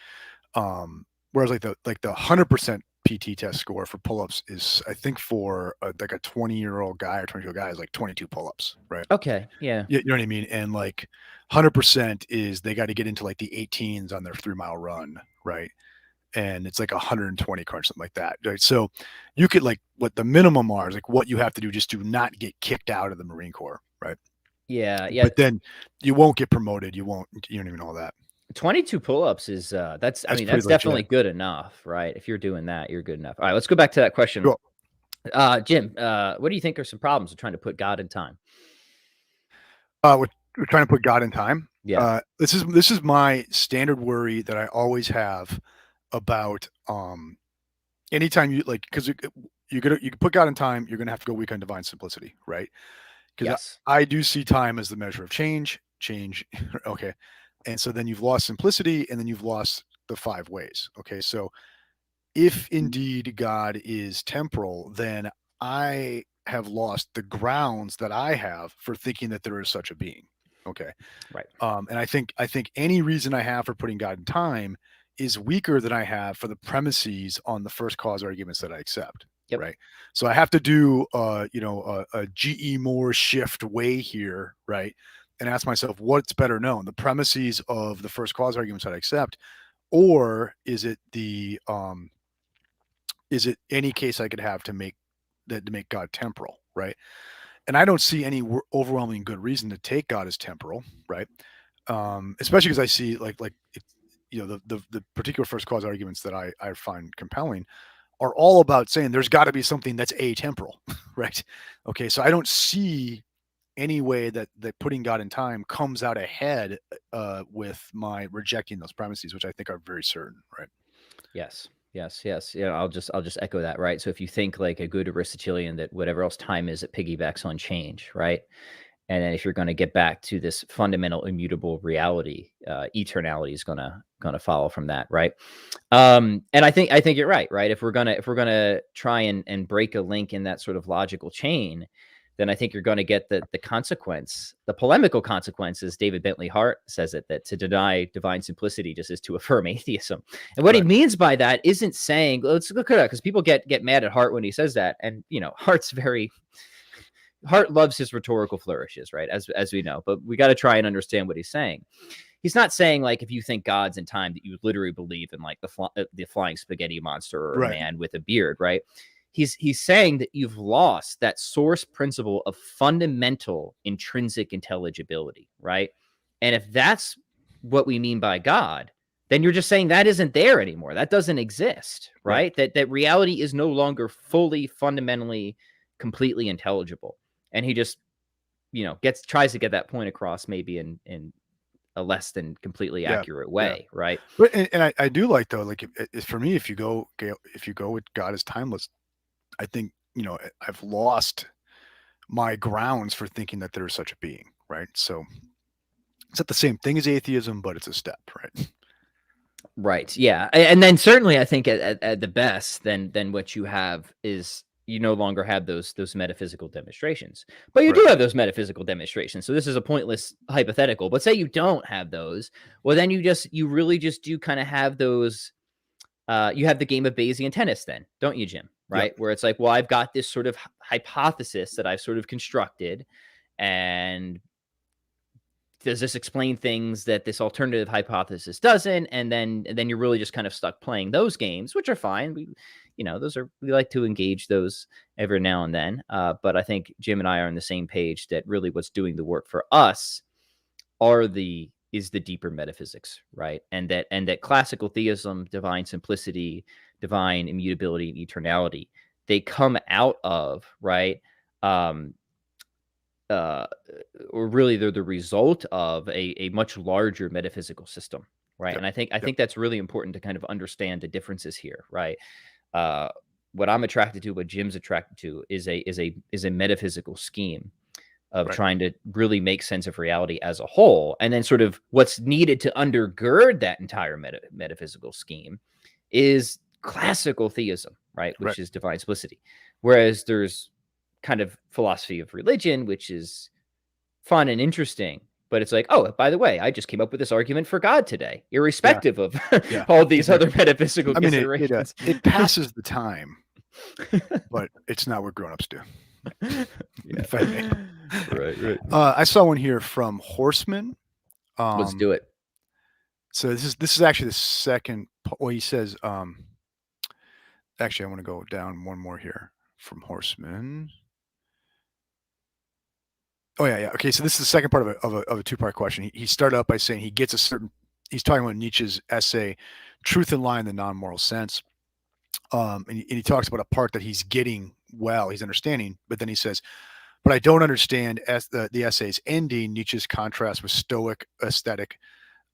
whereas like the 100% PT test score for pull-ups is, I think, for like a 20-year-old guy or 22-year-old guy is like 22 pull-ups, right? Okay. Yeah. You know what I mean? And like 100% is they got to get into like the 18s on their 3-mile run, right? And it's like 120 crunch, something like that, right? So you could like what the minimum are is like what you have to do just to not get kicked out of the Marine Corps, right? Yeah. Yeah. But then you won't get promoted. You don't even know that. 22 pull-ups is that's pretty that's definitely good enough, right? If you're doing that, you're good enough. All right, let's go back to that question. Cool. Jim, what do you think are some problems with trying to put God in time? We're trying to put God in time. Yeah. This is my standard worry that I always have about anytime you like, because you can put God in time, you're gonna have to go weak on divine simplicity, right? Because Yes. I do see time as the measure of change. Okay. And so then you've lost simplicity, and then you've lost the 5 ways. Okay. So if indeed God is temporal, then I have lost the grounds that I have for thinking that there is such a being. Okay. Right. And I think any reason I have for putting God in time is weaker than I have for the premises on the first cause arguments that I accept. Yep. Right. So I have to do a GE Moore shift way here, right? And ask myself what's better known, the premises of the first cause arguments that I accept, or is it any case I could have to make God temporal, right? And I don't see any overwhelming good reason to take God as temporal, right? Especially because I see like the particular first cause arguments that I find compelling are all about saying there's got to be something that's atemporal, right? Okay, so I don't see any way that putting God in time comes out ahead with my rejecting those premises, which I think are very certain, right? Yes. Yeah, I'll just echo that, right? So if you think like a good Aristotelian that whatever else time is, it piggybacks on change, right? And then if you're going to get back to this fundamental immutable reality, eternality is gonna follow from that, right? And I think you're right, right? If we're gonna try and break a link in that sort of logical chain, then I think you're going to get the consequence, the polemical consequences. David Bentley Hart says it, that to deny divine simplicity just is to affirm atheism. And what he means by that isn't saying, let's look at it, because people get mad at Hart when he says that. And, Hart loves his rhetorical flourishes, right? As we know, but we got to try and understand what he's saying. He's not saying like, if you think God's in time, that you literally believe in like the flying spaghetti monster or a man with a beard, right? He's saying that you've lost that source principle of fundamental intrinsic intelligibility, right? And if that's what we mean by God, then you're just saying that isn't there anymore. That doesn't exist, right? That reality is no longer fully, fundamentally, completely intelligible. And he just, tries to get that point across maybe in a less than completely accurate way, right? But and I do like, though, like for me, if you go with God as timeless, I think, I've lost my grounds for thinking that there is such a being, right? So it's not the same thing as atheism, but it's a step, right? Right. Yeah. And then certainly I think at the best, then what you have is you no longer have those metaphysical demonstrations, but you do have those metaphysical demonstrations. So this is a pointless hypothetical, but say you don't have those. Well, then you really just do kind of have those. You have the game of Bayesian tennis then, don't you, Jim? Right? Where it's like, well, I've got this sort of hypothesis that I've sort of constructed, and does this explain things that this alternative hypothesis doesn't? And then you're really just kind of stuck playing those games, which are fine. We like to engage those every now and then. But I think Jim and I are on the same page that really what's doing the work for us is the deeper metaphysics, right? And that classical theism, divine simplicity, divine immutability, and eternality, they come out of, right? Or really they're the result of a much larger metaphysical system, right? And I think that's really important to kind of understand the differences here, right? What I'm attracted to, what Jim's attracted to, is a metaphysical scheme of trying to really make sense of reality as a whole. And then sort of what's needed to undergird that entire metaphysical scheme is classical theism, right? Which is divine simplicity. Whereas there's kind of philosophy of religion, which is fun and interesting, But it's like, oh, by the way, I just came up with this argument for God today, irrespective of Yeah. all these other metaphysical I mean, considerations. it passes the time, but it's not what grown-ups do. If I may. Right. I saw one here from Horseman. Let's do it. So this is actually the second. Well, he says, actually, I want to go down one more here from Horseman. Oh yeah. Okay, so this is the second part of a two-part question. He started out by saying he gets a certain. He's talking about Nietzsche's essay, "Truth and Lie in the Non-Moral Sense," and he talks about a part that he's getting well, he's understanding, but then he says, "But I don't understand the essay's ending. Nietzsche's contrast with Stoic aesthetic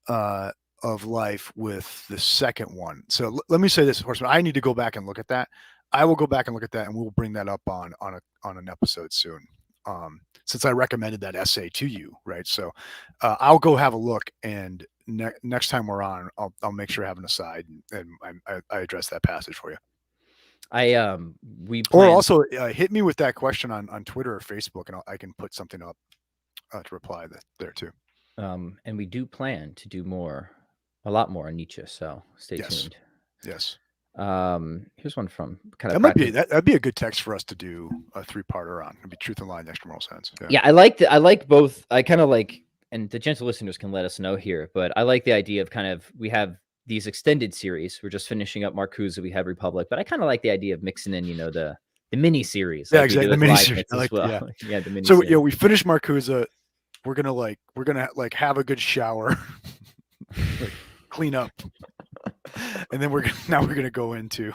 of life with the second one." So let me say this, Horseman. I need to go back and look at that. I will go back and look at that, and we'll bring that up on an episode soon. Since I recommended that essay to you, right? So I'll go have a look, and next time we're on, I'll make sure I have an aside and I address that passage for you. Or also hit me with that question on Twitter or Facebook, and I can put something up to reply there too. And we do plan to do a lot more on Nietzsche, so stay tuned. Yes. Here's one from kind of that'd be a good text for us to do a 3-parter on. It'd be Truth and Lie in the Extra Moral Sense. Yeah, I like both. I kind of like, and the gentle listeners can let us know here, but I like the idea of kind of, we have these extended series. We're just finishing up Marcuse, we have Republic, but I kind of like the idea of mixing in, the mini series. Yeah, exactly. The mini series. As well. Yeah, the mini. So we finished Marcuse. We're gonna have a good shower, clean up, and then we're gonna go into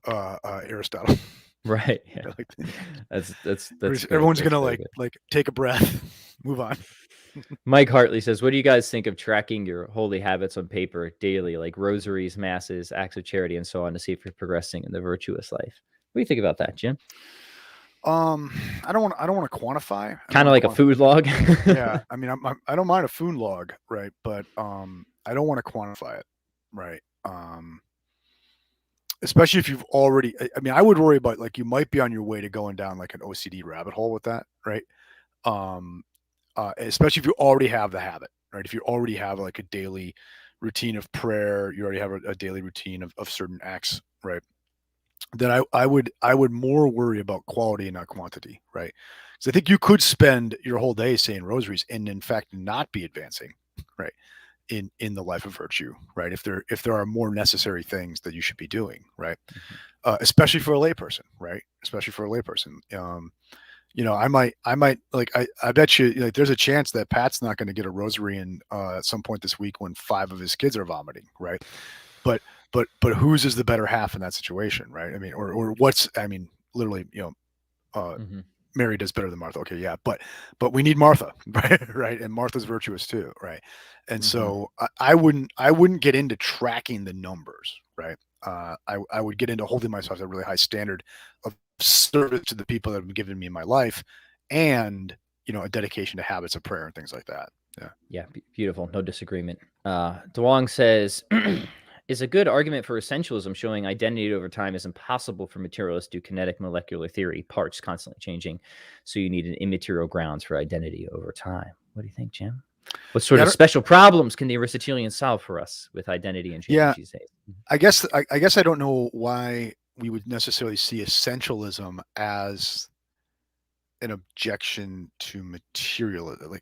Aristotle. Right. Yeah. That's everyone's gonna take a breath, move on. Mike Hartley says, what do you guys think of tracking your holy habits on paper daily, like rosaries, masses, acts of charity, and so on, to see if you're progressing in the virtuous life? What do you think about that, Jim? I don't want to quantify. Kind of like a food log. Yeah, I mean, I don't mind a food log, right? But I don't want to quantify it, right? Especially if you've already. I mean, I would worry about, like, you might be on your way to going down like an OCD rabbit hole with that, right? Especially if you already have the habit, right? If you already have like a daily routine of prayer, you already have a daily routine of certain acts, right? Then I would more worry about quality and not quantity, right? So I think you could spend your whole day saying rosaries and in fact not be advancing, right, in the life of virtue, right? If there are more necessary things that you should be doing, right? Mm-hmm. Especially for a layperson, right? Especially for a layperson. I might like, I bet you, like, there's a chance that Pat's not going to get a rosary in at some point this week when 5 of his kids are vomiting, right? But whose is the better half in that situation, right? I mean, or what's, I mean, literally, mm-hmm. Mary does better than Martha. Okay, yeah, but we need Martha, right? And Martha's virtuous too, right? And mm-hmm. So I wouldn't get into tracking the numbers, right? I would get into holding myself at a really high standard of service to the people that have given me in my life, and a dedication to habits of prayer and things like that. Yeah, beautiful. No disagreement. DeWong says, is a good argument for essentialism showing identity over time is impossible for materialists due to kinetic molecular theory, parts constantly changing, so you need an immaterial grounds for identity over time. What do you think, Jim? What sort of special problems can the Aristotelians solve for us with identity and change these days? I guess I don't know why we would necessarily see essentialism as an objection to materialism.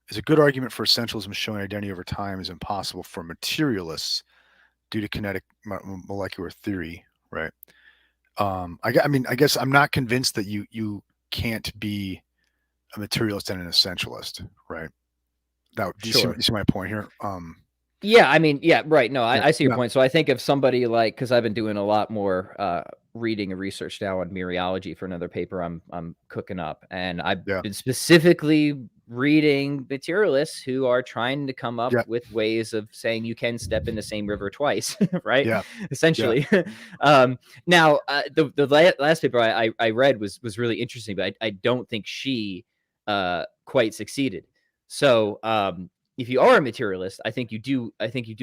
Is a good argument for essentialism showing identity over time is impossible for materialists due to kinetic molecular theory, right? I guess I'm not convinced that you can't be a materialist and an essentialist, right? Now, do you see my point here? Yeah, I mean, yeah, right. No, I see your point. So I think of somebody like, because I've been doing a lot more reading and research now on mereology for another paper I'm cooking up, and I've been specifically reading materialists who are trying to come up with ways of saying you can step in the same river twice, right? Yeah, essentially. Yeah. Now, the last paper I read was really interesting, but I don't think she quite succeeded. So if you are a materialist, I think you do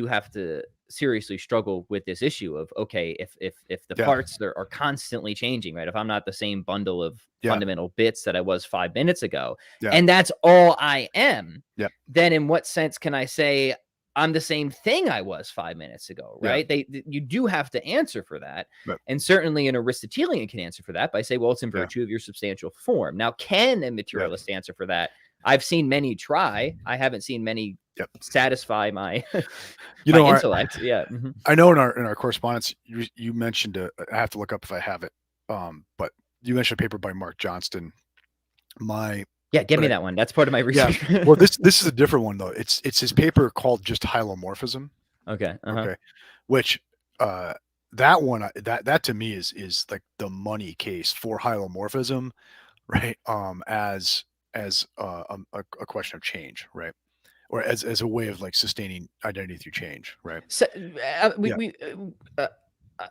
have to seriously struggle with this issue of, okay, if the parts are constantly changing, right? If I'm not the same bundle of fundamental bits that I was 5 minutes ago, and that's all I am, then in what sense can I say I'm the same thing I was 5 minutes ago, right? You do have to answer for that. And certainly an Aristotelian can answer for that by saying, well, it's in virtue of your substantial form. Now, can a materialist answer for that? I've seen many try. I haven't seen many satisfy my intellect. I know in our correspondence, you mentioned, I have to look up if I have it. But you mentioned a paper by Mark Johnston. Give me that one. That's part of my research. Well, this is a different one though. It's his paper called just Hylomorphism. Okay. Okay. Which that one that to me is like the money case for hylomorphism, right? As a question of change, right? Or as a way of like sustaining identity through change, right? So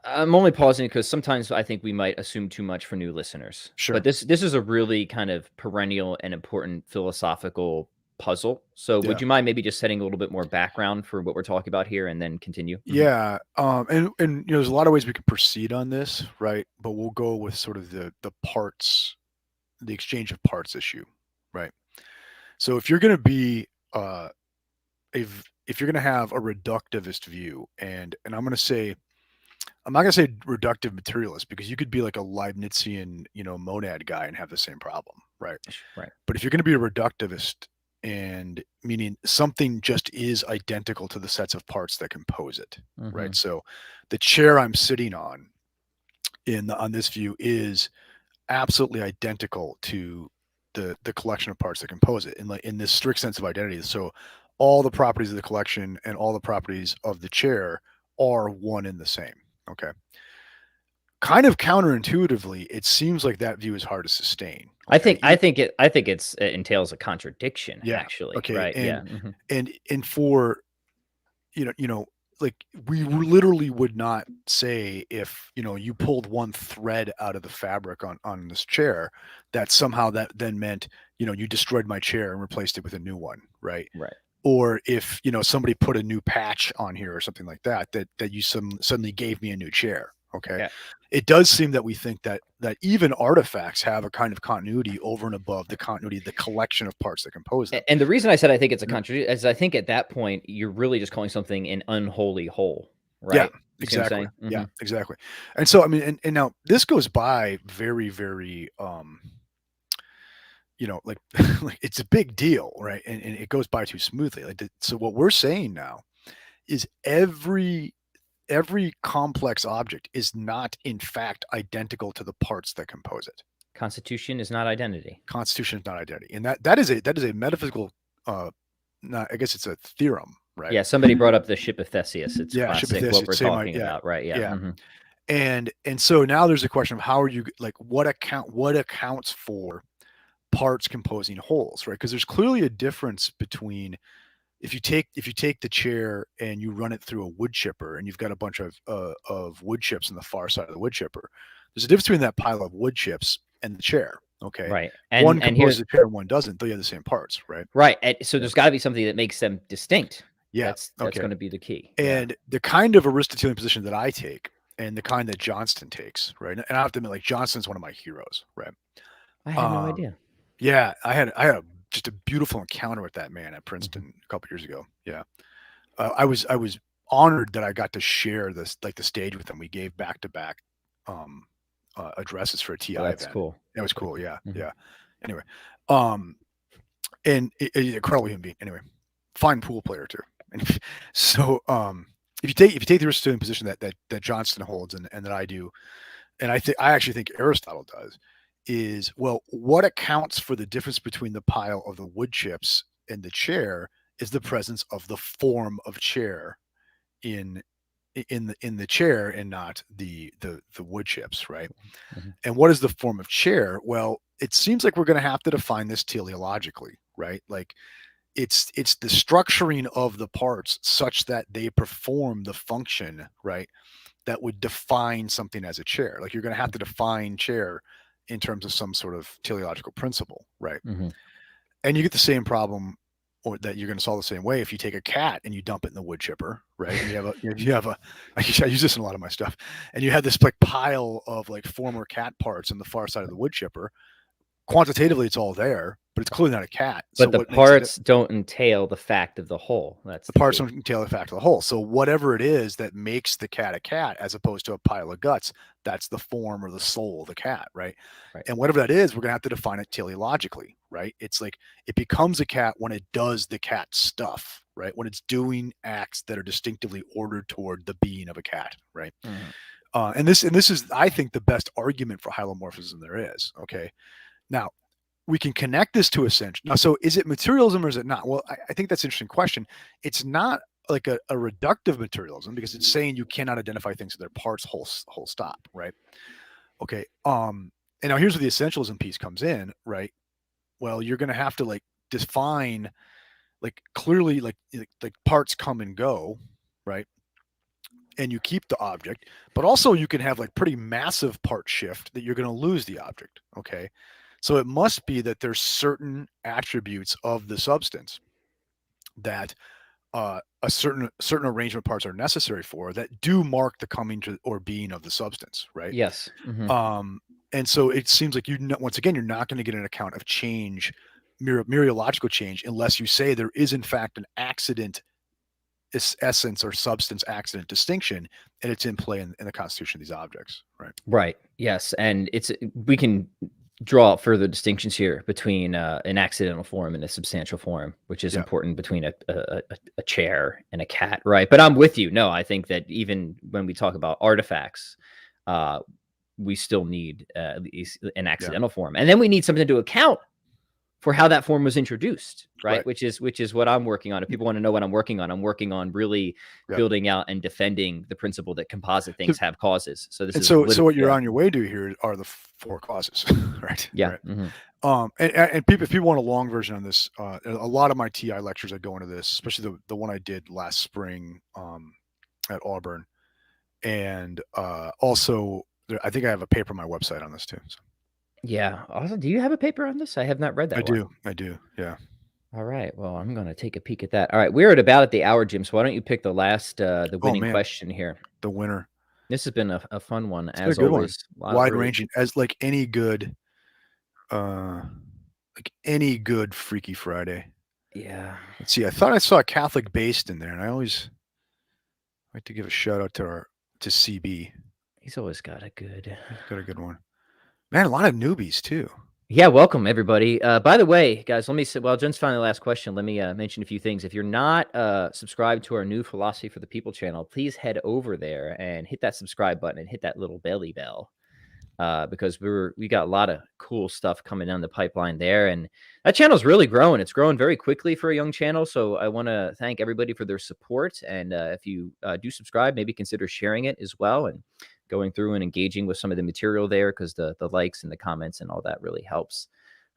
I'm only pausing because sometimes I think we might assume too much for new listeners. Sure. But this is a really kind of perennial and important philosophical puzzle. So would you mind maybe just setting a little bit more background for what we're talking about here and then continue? Yeah. And there's a lot of ways we could proceed on this, right? But we'll go with sort of the parts, the exchange of parts issue, right? So if you're going to be if you're going to have a reductivist view, and I'm going to say, I'm not going to say reductive materialist, because you could be like a Leibnizian, monad guy and have the same problem, right? Right. But if you're going to be a reductivist, and meaning something just is identical to the sets of parts that compose it, right? So the chair I'm sitting on on this view is absolutely identical to the collection of parts that compose it in this strict sense of identity. So all the properties of the collection and all the properties of the chair are one and the same. Okay. Kind of counterintuitively, it seems like that view is hard to sustain. Okay? I think it entails a contradiction. Actually. Okay. Right. And for like we literally would not say if you pulled one thread out of the fabric on this chair, that somehow that then meant you destroyed my chair and replaced it with a new one, right? Right. Or if somebody put a new patch on here or something like that you suddenly gave me a new chair. Okay. It does seem that we think that even artifacts have a kind of continuity over and above the continuity of the collection of parts that compose them. And the reason I said I think it's a contradiction is I think at that point you're really just calling something an unholy whole, right? Yeah, exactly. Yeah, exactly. And so I mean, and now this goes by very, very like it's a big deal, right? And it goes by too smoothly. So what we're saying now is every complex object is not in fact identical to the parts that compose it. Constitution is not identity. Constitution is not identity. And that is a metaphysical I guess it's a theorem, right? Yeah, somebody brought up the ship of Theseus. It's classic Theseus, what we're talking about, right? Yeah. And so now there's a question of how are you what accounts for parts composing wholes, right? Because there's clearly a difference between if you take the chair and you run it through a wood chipper and you've got a bunch of wood chips on the far side of the wood chipper, there's a difference between that pile of wood chips and the chair. Okay. Right. One composes the chair, one doesn't, though you have the same parts, right? Right. And so there's got to be something that makes them distinct. Yeah. That's going to be the key. And the kind of Aristotelian position that I take and the kind that Johnston takes, right? And I have to admit, like, Johnston's one of my heroes, right? I had no idea. Yeah. I had just a beautiful encounter with that man at Princeton a couple years ago. Yeah. I was honored that I got to share this, like the stage with him. We gave back-to-back addresses for a TI That's event. cool. It was cool. Yeah. Yeah. Anyway. And incredible human being. Anyway, fine pool player too. And so, if you take the Aristotelian position that Johnston holds and that I do, and I actually think Aristotle does, is, well, what accounts for the difference between the pile of the wood chips and the chair is the presence of the form of chair in the chair and not the wood chips, right? And what is the form of chair? Well, it seems like we're going to have to define this teleologically, right? Like it's the structuring of the parts such that they perform the function, right, that would define something as a chair. Like you're going to have to define chair in terms of some sort of teleological principle, right? And you get the same problem or that you're going to solve the same way if you take a cat and you dump it in the wood chipper, right? And you have a I use this in a lot of my stuff, and you have this like pile of like former cat parts on the far side of the wood chipper. Quantitatively, it's all there, but it's clearly not a cat. But the parts don't entail the fact of the whole. That's the parts don't entail the fact of the whole. So whatever it is that makes the cat a cat, as opposed to a pile of guts, that's the form or the soul of the cat, right? And whatever that is, we're gonna have to define it teleologically, right? It's like it becomes a cat when it does the cat stuff, right? When it's doing acts that are distinctively ordered toward the being of a cat, right? And this is, I think, the best argument for hylomorphism there is. Okay. Now, we can connect this to ascension. Now, so is it materialism or is it not? Well, I think that's an interesting question. It's not like a reductive materialism because it's saying you cannot identify things with their parts whole stop, right? Okay. And now here's where the essentialism piece comes in, right? Well, you're going to have to like define like clearly like parts come and go, right? And you keep the object, but also you can have like pretty massive part shift that you're going to lose the object. Okay. So it must be that there's certain attributes of the substance that a certain arrangement of parts are necessary for that do mark the coming to or being of the substance, right? Yes. And so it seems like once again, you're not going to get an account of change, mereological change, unless you say there is in fact an accident, essence or substance accident distinction, and it's in play in the constitution of these objects, right? Right. Yes, and we can draw out further distinctions here between an accidental form and a substantial form, which is important between a chair and a cat, right? But I'm with you. No, I think that even when we talk about artifacts, we still need at least an accidental form, and then we need something to account for how that form was introduced, right? Which is what I'm working on. If people want to know what I'm working on really building out and defending the principle that composite things have causes. So so what you're on your way to here are the 4 causes, right? Yeah. Right. And people, if people want a long version on this, a lot of my TI lectures that go into this, especially the one I did last spring at Auburn, and also I think I have a paper on my website on this too. So. Yeah. Also, do you have a paper on this? I have not read that. I do. Yeah. All right. Well, I'm going to take a peek at that. All right. We're at the hour, Jim. So why don't you pick the last, the winning question here? The winner. This has been a fun one, as always. Wide ranging, as like any good Freaky Friday. Yeah. Let's see. I thought I saw Catholic based in there, and I always like to give a shout out to CB. He's always got a good one. Man, a lot of newbies too. Yeah, welcome everybody. By the way, guys, let me say, while Jen's finding the last question, let me mention a few things. If you're not subscribed to our new Philosophy for the People channel, please head over there and hit that subscribe button and hit that little belly bell, because we got a lot of cool stuff coming down the pipeline there, and that channel's really growing. It's growing very quickly for a young channel, so I want to thank everybody for their support. And if you do subscribe, maybe consider sharing it as well and going through and engaging with some of the material there, because the likes and the comments and all that really helps.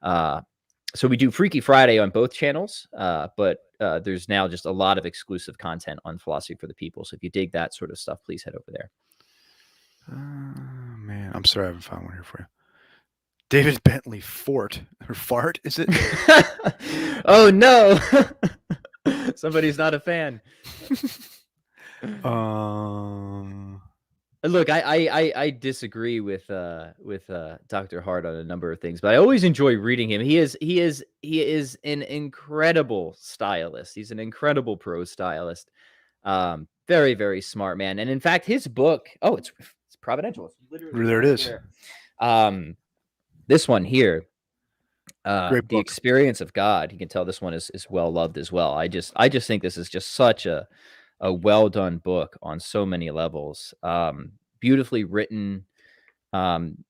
So we do Freaky Friday on both channels, but there's now just a lot of exclusive content on Philosophy for the People. So if you dig that sort of stuff, please head over there. Man, I'm sorry I haven't found one here for you. David Bentley Fort or Fart, is it? Oh no. Somebody's not a fan. Look, I disagree with Dr. Hart on a number of things, but I always enjoy reading him. He is an incredible stylist. He's an incredible prose stylist. Very, very smart man. And in fact, his book, it's providential. It's literally there it is. There. This one here, Great book. The Experience of God. You can tell this one is well loved as well. I just think this is just such a well done book on so many levels, beautifully written, and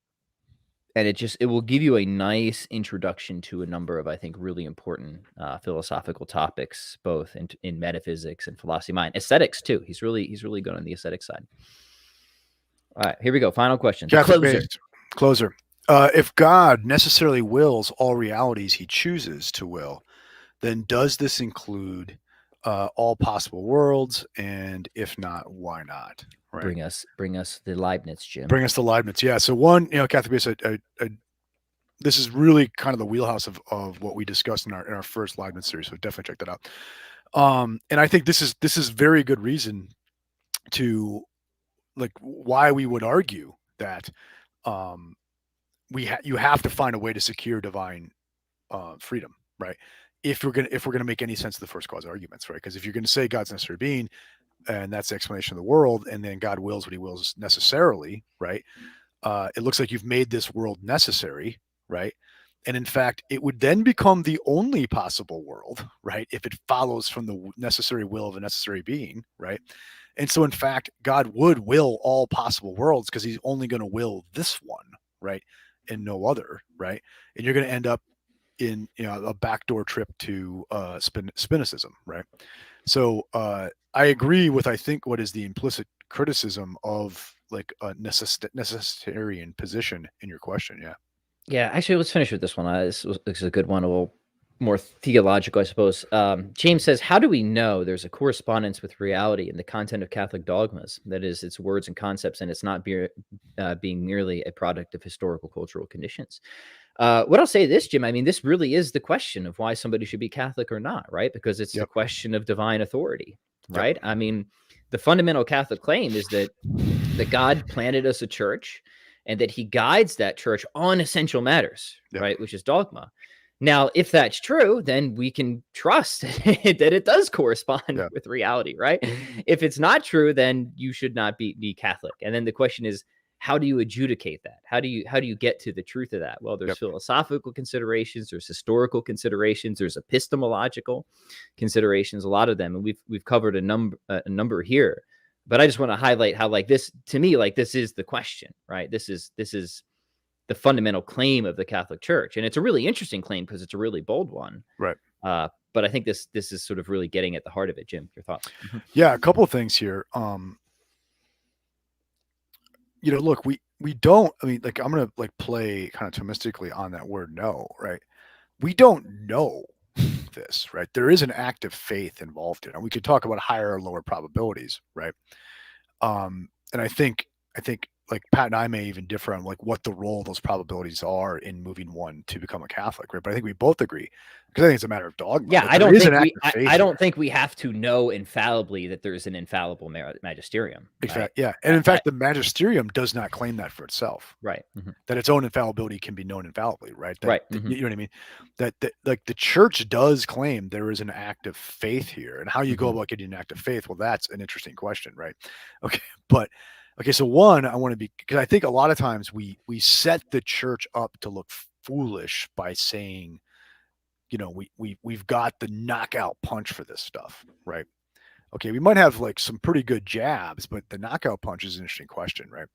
it will give you a nice introduction to a number of, I think, really important philosophical topics, both in metaphysics and philosophy of mind, aesthetics too. He's really good on the aesthetic side. All right, here we go. Final question. Closer. If God necessarily wills all realities he chooses to will, then does this include all possible worlds? And if not, why not? Right. Bring us the Leibniz, Jim. Bring us the Leibniz. Yeah. So one, Catholic based, I this is really kind of the wheelhouse of what we discussed in our first Leibniz series. So definitely check that out. And I think this is very good reason to like why we would argue that um, you have to find a way to secure divine freedom, right? If we're gonna make any sense of the first cause arguments, right? Because if you're gonna say God's necessary being, and that's the explanation of the world, and then God wills what He wills necessarily, right? It looks like you've made this world necessary, right? And in fact, it would then become the only possible world, right? If it follows from the necessary will of a necessary being, right? And so, in fact, God would will all possible worlds because He's only going to will this one, right? And no other, right? And you're going to end up in a backdoor trip to Spinicism, right? So I agree with I think what is the implicit criticism of like a necessitarian position in your question. Yeah. Yeah, actually, let's finish with this one. This is a good one, a little more theological, I suppose. James says, how do we know there's a correspondence with reality in the content of Catholic dogmas? That is, its words and concepts, and it's not being merely a product of historical cultural conditions. What I'll say this, Jim, I mean, this really is the question of why somebody should be Catholic or not, right? Because it's the question of divine authority, right? I mean, the fundamental Catholic claim is that God planted us a church and that He guides that church on essential matters, right? Which is dogma. Now, if that's true, then we can trust that it does correspond with reality, right? If it's not true, then you should not be Catholic. And then the question is, how do you adjudicate that? How do you get to the truth of that? Well, there's philosophical considerations, there's historical considerations, there's epistemological considerations, a lot of them, and we've covered a number here. But I just want to highlight how, like, this, to me, like, this is the question, right? This is the fundamental claim of the Catholic Church, and it's a really interesting claim because it's a really bold one, right? But I think this is sort of really getting at the heart of it. Jim, your thoughts? Yeah, a couple of things here. Look, we don't. I mean, like, I'm gonna like play kind of Thomistically on that word "no," right? We don't know this, right? There is an active faith involved in it. And we could talk about higher or lower probabilities, right? And I think like Pat and I may even differ on like what the role of those probabilities are in moving one to become a Catholic, right? But I think we both agree because I think it's a matter of dogma. Yeah, like, I don't think we have to know infallibly that there's an infallible magisterium. Exactly. Right? Yeah, and in fact, the magisterium does not claim that for itself. Right. That its own infallibility can be known infallibly. Right. Right. You know what I mean? That like the church does claim there is an active faith here, and how you go about getting an active faith. Well, that's an interesting question, right? Okay, but. Okay, so one, I want to be, because I think a lot of times we set the church up to look foolish by saying, we've got the knockout punch for this stuff, right? Okay, we might have like some pretty good jabs, but the knockout punch is an interesting question, right?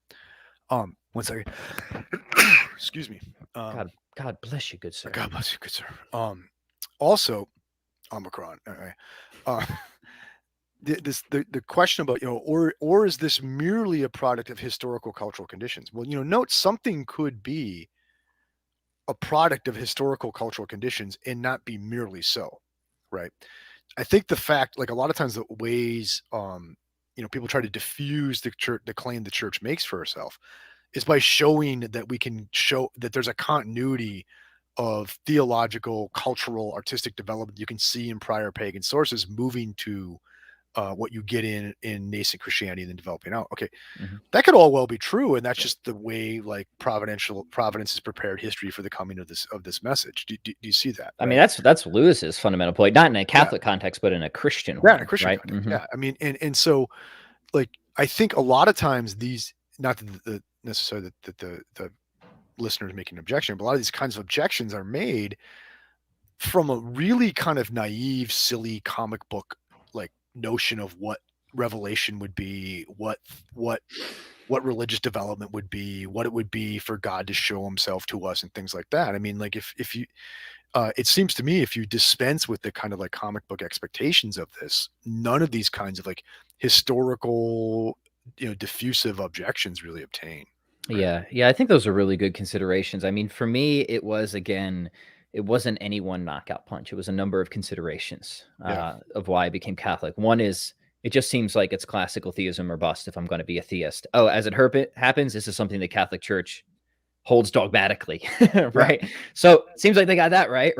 1 second. Excuse me. God bless you, good sir. God bless you, good sir. Also, Omicron. The question about or is this merely a product of historical cultural conditions? Well, note something could be a product of historical cultural conditions and not be merely so, right? I think the fact, like a lot of times the ways people try to diffuse the claim the church makes for herself is by showing that we can show that there's a continuity of theological, cultural, artistic development you can see in prior pagan sources moving to what you get in nascent Christianity and then developing out. Okay, that could all well be true, and that's just the way like providence has prepared history for the coming of this message. Do you see that? I mean, that's Lewis's fundamental point, not in a Catholic context, but in a Christian one, in a Christian right? context. Yeah, I mean, and so like I think a lot of times these, not the necessarily that the listener is making an objection, but a lot of these kinds of objections are made from a really kind of naive, silly comic book like notion of what revelation would be, what religious development would be, what it would be for God to show himself to us and things like that. I mean, like if you it seems to me if you dispense with the kind of like comic book expectations of this, none of these kinds of like historical, diffusive objections really obtain. Right? Yeah, I think those are really good considerations. I mean, for me, it wasn't any one knockout punch. It was a number of considerations of why I became Catholic. One is it just seems like it's classical theism or bust if I'm going to be a theist. Oh, as it happens, this is something the Catholic Church holds dogmatically, right? So seems like they got that right?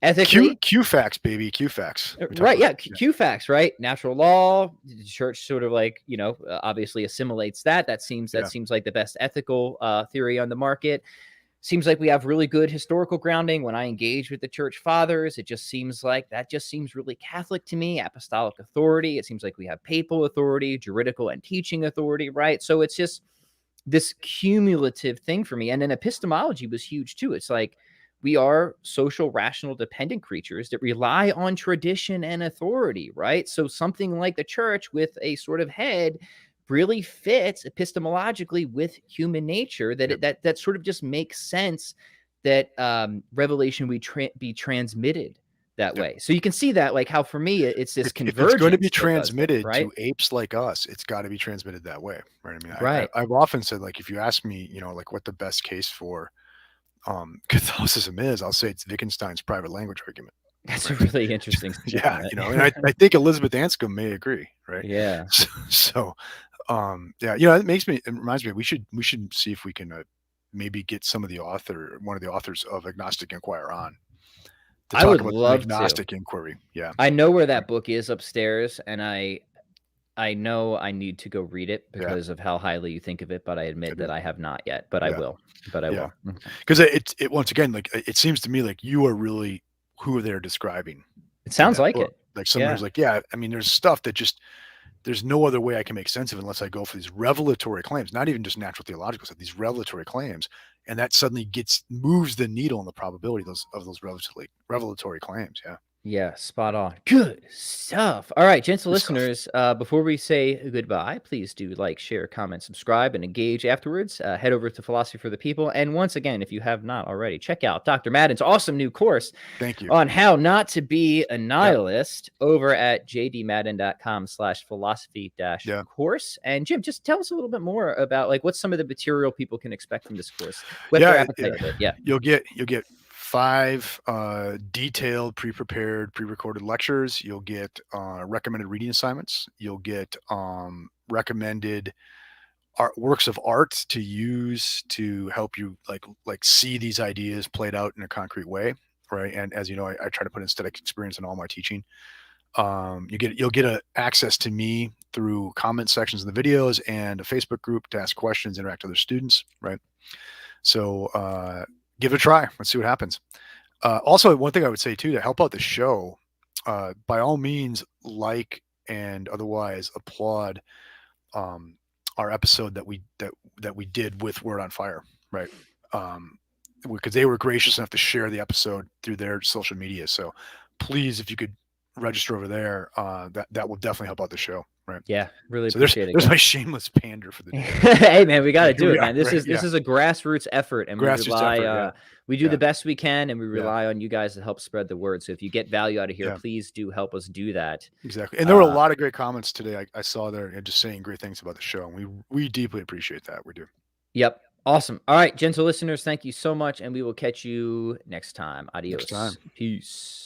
Ethically, Q facts, baby, Q facts. right? Yeah, Q facts, right? Natural law, the church sort of like obviously assimilates that. That seems like the best ethical theory on the market. Seems like we have really good historical grounding. When I engage with the church fathers, it just seems like that just seems really Catholic to me. Apostolic authority. It seems like we have papal authority, juridical and teaching authority, right? So it's just this cumulative thing for me. And then epistemology was huge too. It's like we are social, rational, dependent creatures that rely on tradition and authority, right? So something like the church with a sort of head really fits epistemologically with human nature, that sort of just makes sense that revelation would be transmitted that way. So you can see that, like, how for me it's this convergence. If it's going to be transmitted to apes like us, it's got to be transmitted that way, right? I mean, I've often said, like, if you ask me, like what the best case for Catholicism is, I'll say it's Wittgenstein's private language argument. That's a really interesting. Yeah, and I think Elizabeth Anscombe may agree, right? Yeah. So, it reminds me we should see if we can maybe get one of the authors of Agnostic Inquirer on. I would love agnostic inquiry. Yeah, I know where that book is upstairs, and I know I need to go read it because of how highly you think of it. But I admit that I have not yet. But I will. But I will. Because it once again, like, it seems to me like you are really who they're describing. It sounds like book. it. Like somebody's like, I mean, there's stuff that just there's no other way I can make sense of it unless I go for these revelatory claims, not even just natural theological stuff, these revelatory claims. And that suddenly moves the needle in the probability of those revelatory claims. Yeah. Yeah, spot on. Good stuff. All right, gentle listeners, before we say goodbye, please do like, share, comment, subscribe, and engage afterwards. Head over to Philosophy for the People. And once again, if you have not already, check out Dr. Madden's awesome new course. Thank you. On how not to be a nihilist over at jdmadden.com/philosophy-course. And Jim, just tell us a little bit more about, like, what's some of the material people can expect from this course. You'll get 5 detailed, pre-prepared, pre-recorded lectures. You'll get recommended reading assignments. You'll get recommended works of art to use to help you like see these ideas played out in a concrete way, right? And as you know, I try to put aesthetic experience in all my teaching. You'll get access to me through comment sections in the videos and a Facebook group to ask questions, interact with other students, right? So give it a try. Let's see what happens. Also, one thing I would say too, to help out the show, by all means, like and otherwise applaud our episode that we did with Word on Fire, right? Because they were gracious enough to share the episode through their social media. So please, if you could register over there, that will definitely help out the show. Right. Yeah, really so appreciate it. There's my shameless pander for the day. Hey man, we got to do it, man. This is a grassroots effort, and we do the best we can, and we rely on you guys to help spread the word. So if you get value out of here, please do help us do that. Exactly. And there were a lot of great comments today. I saw there, and just saying great things about the show, and we deeply appreciate that. We do. Yep. Awesome. All right, gentle listeners, thank you so much, and we will catch you next time. Adios. Next time. Peace.